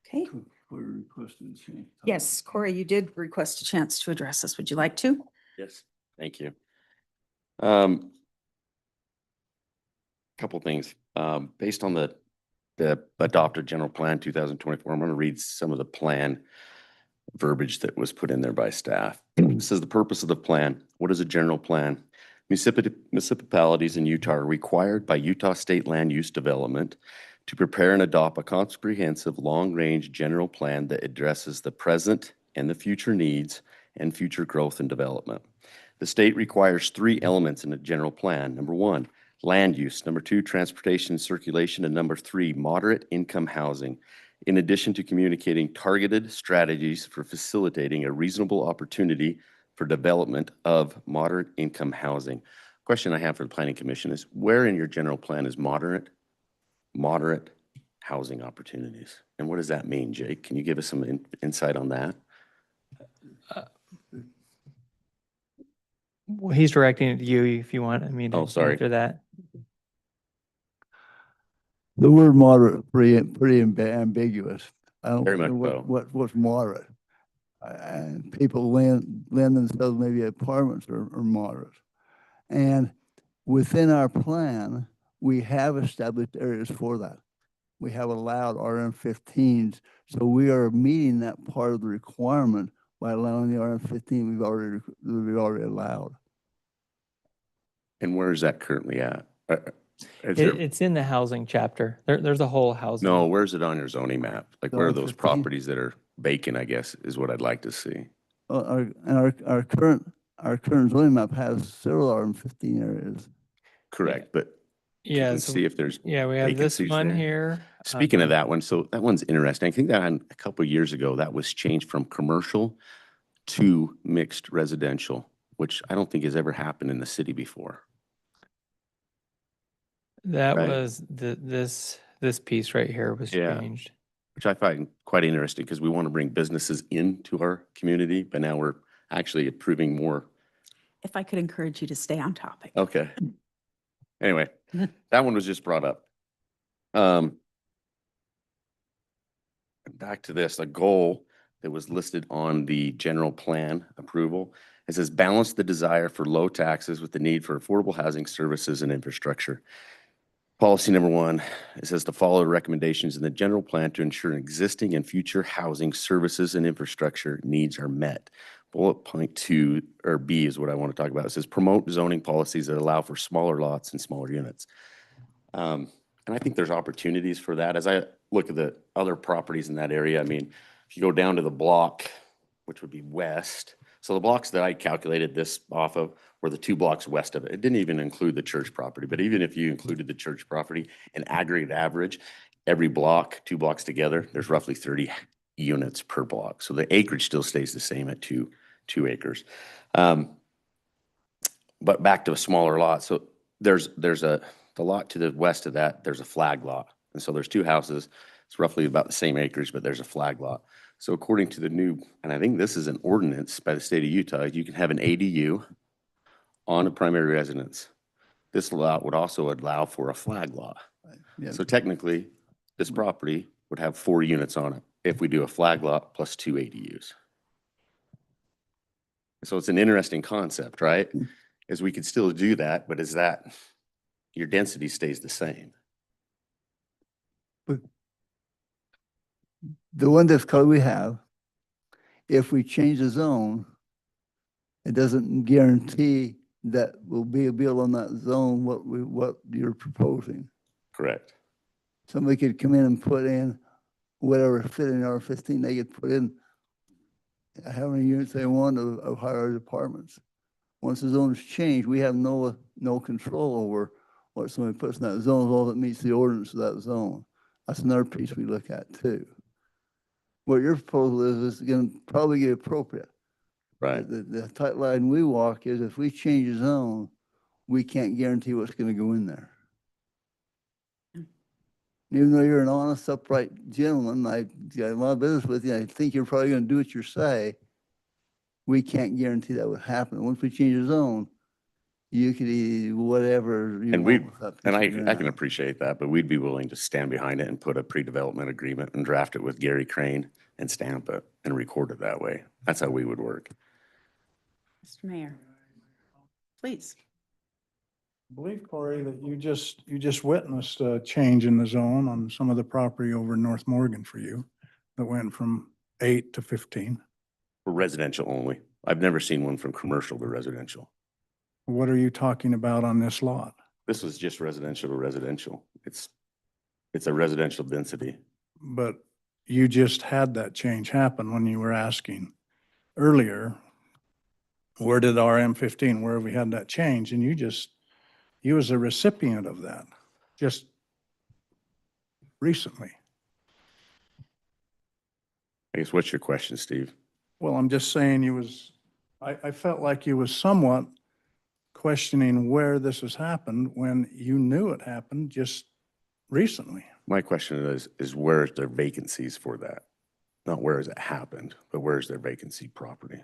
Okay. Yes, Corey, you did request a chance to address us. Would you like to? Yes, thank you. Couple things. Based on the adopted general plan 2024, I'm going to read some of the plan verbiage that was put in there by staff. It says the purpose of the plan. What is a general plan? Municipalities in Utah are required by Utah State Land Use Development to prepare and adopt a comprehensive long-range general plan that addresses the present and the future needs and future growth and development. The state requires 3 elements in a general plan. Number 1, land use. Number 2, transportation and circulation. And number 3, moderate income housing. In addition to communicating targeted strategies for facilitating a reasonable opportunity for development of moderate income housing. Question I have for the Planning Commission is, where in your general plan is moderate housing opportunities? And what does that mean, Jake? Can you give us some insight on that? Well, he's directing it to you if you want me to Oh, sorry. answer that. The word moderate, pretty ambiguous. I don't Very know much so. what's moderate. And people lend themselves, maybe apartments are moderate. And within our plan, we have established areas for that. We have allowed RM15s, so we are meeting that part of the requirement by allowing the RM15 we've already allowed. And where is that currently at? Is there- It's in the housing chapter. There's a whole housing. No, where's it on your zoning map? Like, where are those RM15. properties that are vacant, I guess, is what I'd like to see. Our current zoning map has several RM15 areas. Correct, but Yeah, let's so see if there's yeah, we have this vacancies one there. here. Speaking of that one, so that one's interesting. I think that a couple of years ago, that was changed from commercial to mixed residential, which I don't think has ever happened in the city before. That Right. was this piece right here was Yeah. changed. Which I find quite interesting because we want to bring businesses into our community, but now we're actually approving more. If I could encourage you to stay on topic. Okay. Anyway, that one was just brought up. Back to this, the goal that was listed on the general plan approval. It says balance the desire for low taxes with the need for affordable housing services and infrastructure. Policy number 1, it says to follow the recommendations in the general plan to ensure existing and future housing services and infrastructure needs are met. Bullet point 2, or B, is what I want to talk about. It says promote zoning policies that allow for smaller lots and smaller units. And I think there's opportunities for that. As I look at the other properties in that area, I mean, if you go down to the block, which would be west, so the blocks that I calculated this off of were the 2 blocks west of it. It didn't even include the church property, but even if you included the church property, an aggregate average, every block, 2 blocks together, there's roughly 30 units per block. So the acreage still stays the same at 2 acres. But back to a smaller lot. So there's the lot to the west of that, there's a flag lot. And so there's 2 houses. It's roughly about the same acreage, but there's a flag lot. So according to the new, and I think this is an ordinance by the state of Utah, you can have an ADU on a primary residence. This lot would also allow for a flag lot. Yeah. So technically, this property would have 4 units on it if we do a flag lot plus 2 ADUs. So it's an interesting concept, right? Is we could still do that, but is that, your density stays the same. The one that's code we have, if we change the zone, it doesn't guarantee that will be a bill on that zone, what you're proposing. Correct. Somebody could come in and put in whatever fit in R15, they could put in how many units they want of higher apartments. Once the zone is changed, we have no control over what somebody puts in that zone, all that meets the ordinance of that zone. That's another piece we look at too. What your proposal is going to probably get appropriate. Right. The tight line we walk is if we change the zone, we can't guarantee what's going to go in there. Even though you're an honest, upright gentleman, I got a lot of business with you, I think you're probably going to do what you say. We can't guarantee that would happen. Once we change the zone, you could eat whatever you And want with that piece and of I can ground. appreciate that, but we'd be willing to stand behind it and put a pre-development agreement and draft it with Gary Crane and stamp it and record it that way. That's how we would work. Mr. Mayor, please. I believe, Corey, that you just witnessed a change in the zone on some of the property over in North Morgan for you that went from 8 to 15. For residential only. I've never seen one from commercial to residential. What are you talking about on this lot? This was just residential to residential. It's a residential density. But you just had that change happen when you were asking earlier, where did RM15, where have we had that change? And you You was a recipient of that just recently. I guess what's your question, Steve? Well, I'm just saying I felt like you was somewhat questioning where this has happened when you knew it happened just recently. My question is where is there vacancies for that? Not where has it happened, but where is their vacancy property?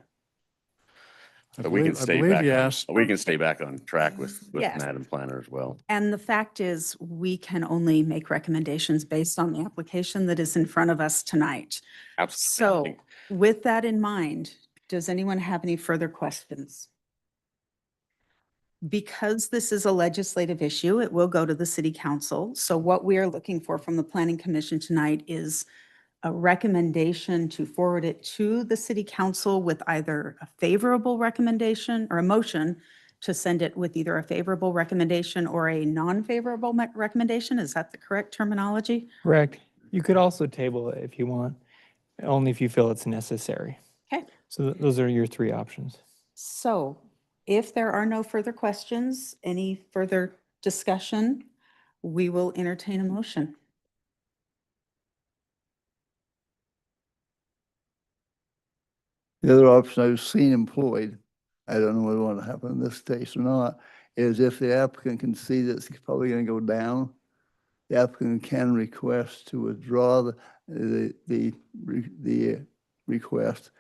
But we can I stay believe back, you asked. we can stay back on track with Yes. Madam Planner as well. And the fact is, we can only make recommendations based on the application that is in front of us tonight. Absolutely. So with that in mind, does anyone have any further questions? Because this is a legislative issue, it will go to the city council. So what we are looking for from the planning commission tonight is a recommendation to forward it to the city council with either a favorable recommendation or a motion to send it with either a favorable recommendation or a non-favorable recommendation. Is that the correct terminology? Correct. You could also table it if you want, only if you feel it's necessary. Okay. So those are your three options. So if there are no further questions, any further discussion, we will entertain a motion. The other option I've seen employed, I don't know whether it want to happen in this case or not, is if the applicant can see that it's probably going to go down, the applicant can request to withdraw the request.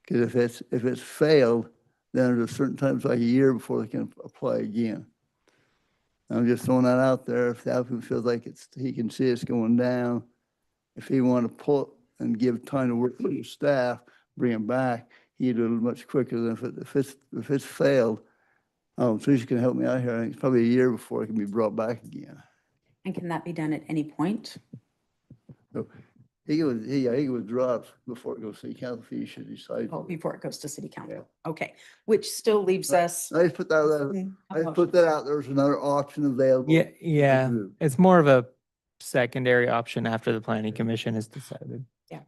Because if it's failed, then there's a certain times like a year before they can apply again. I'm just throwing that out there. If the applicant feels like he can see it's going down, if he want to pull it and give time to work with his staff, bring it back, he'd do it much quicker than if it's failed. Teresa can help me out here. I think it's probably a year before it can be brought back again. And can that be done at any point? So he can withdraw it before it goes to city council if he should decide. Oh, before it goes to city council. Okay, which still leaves us. I just put that out. There's another option available. Yeah. It's more of a secondary option after the planning commission has decided. Yeah.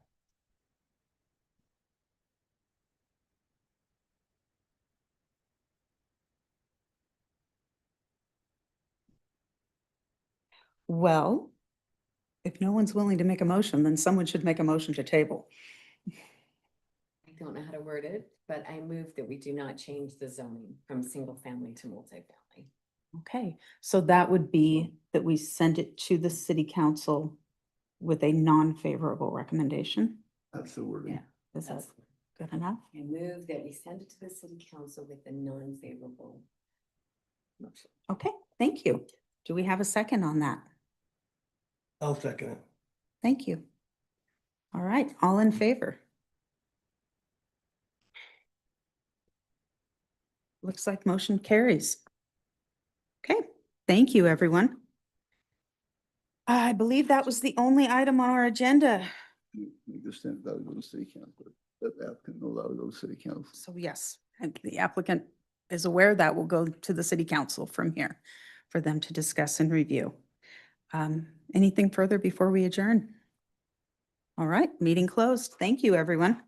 Well, if no one's willing to make a motion, then someone should make a motion to table. I don't know how to word it, but I move that we do not change the zoning from single family to multifamily. Okay, so that would be that we send it to the city council with a non-favorable recommendation. That's the wording. Yeah, is that good enough? I move that we send it to the city council with a non-favorable motion. Okay, thank you. Do we have a second on that? I'll second it. Thank you. All right, all in favor? Looks like motion carries. Okay, thank you, everyone. I believe that was the only item on our agenda. We just sent that to the city council. That the applicant knows that would go to city council. So yes, and the applicant is aware that will go to the city council from here for them to discuss and review. Anything further before we adjourn? All right, meeting closed. Thank you, everyone.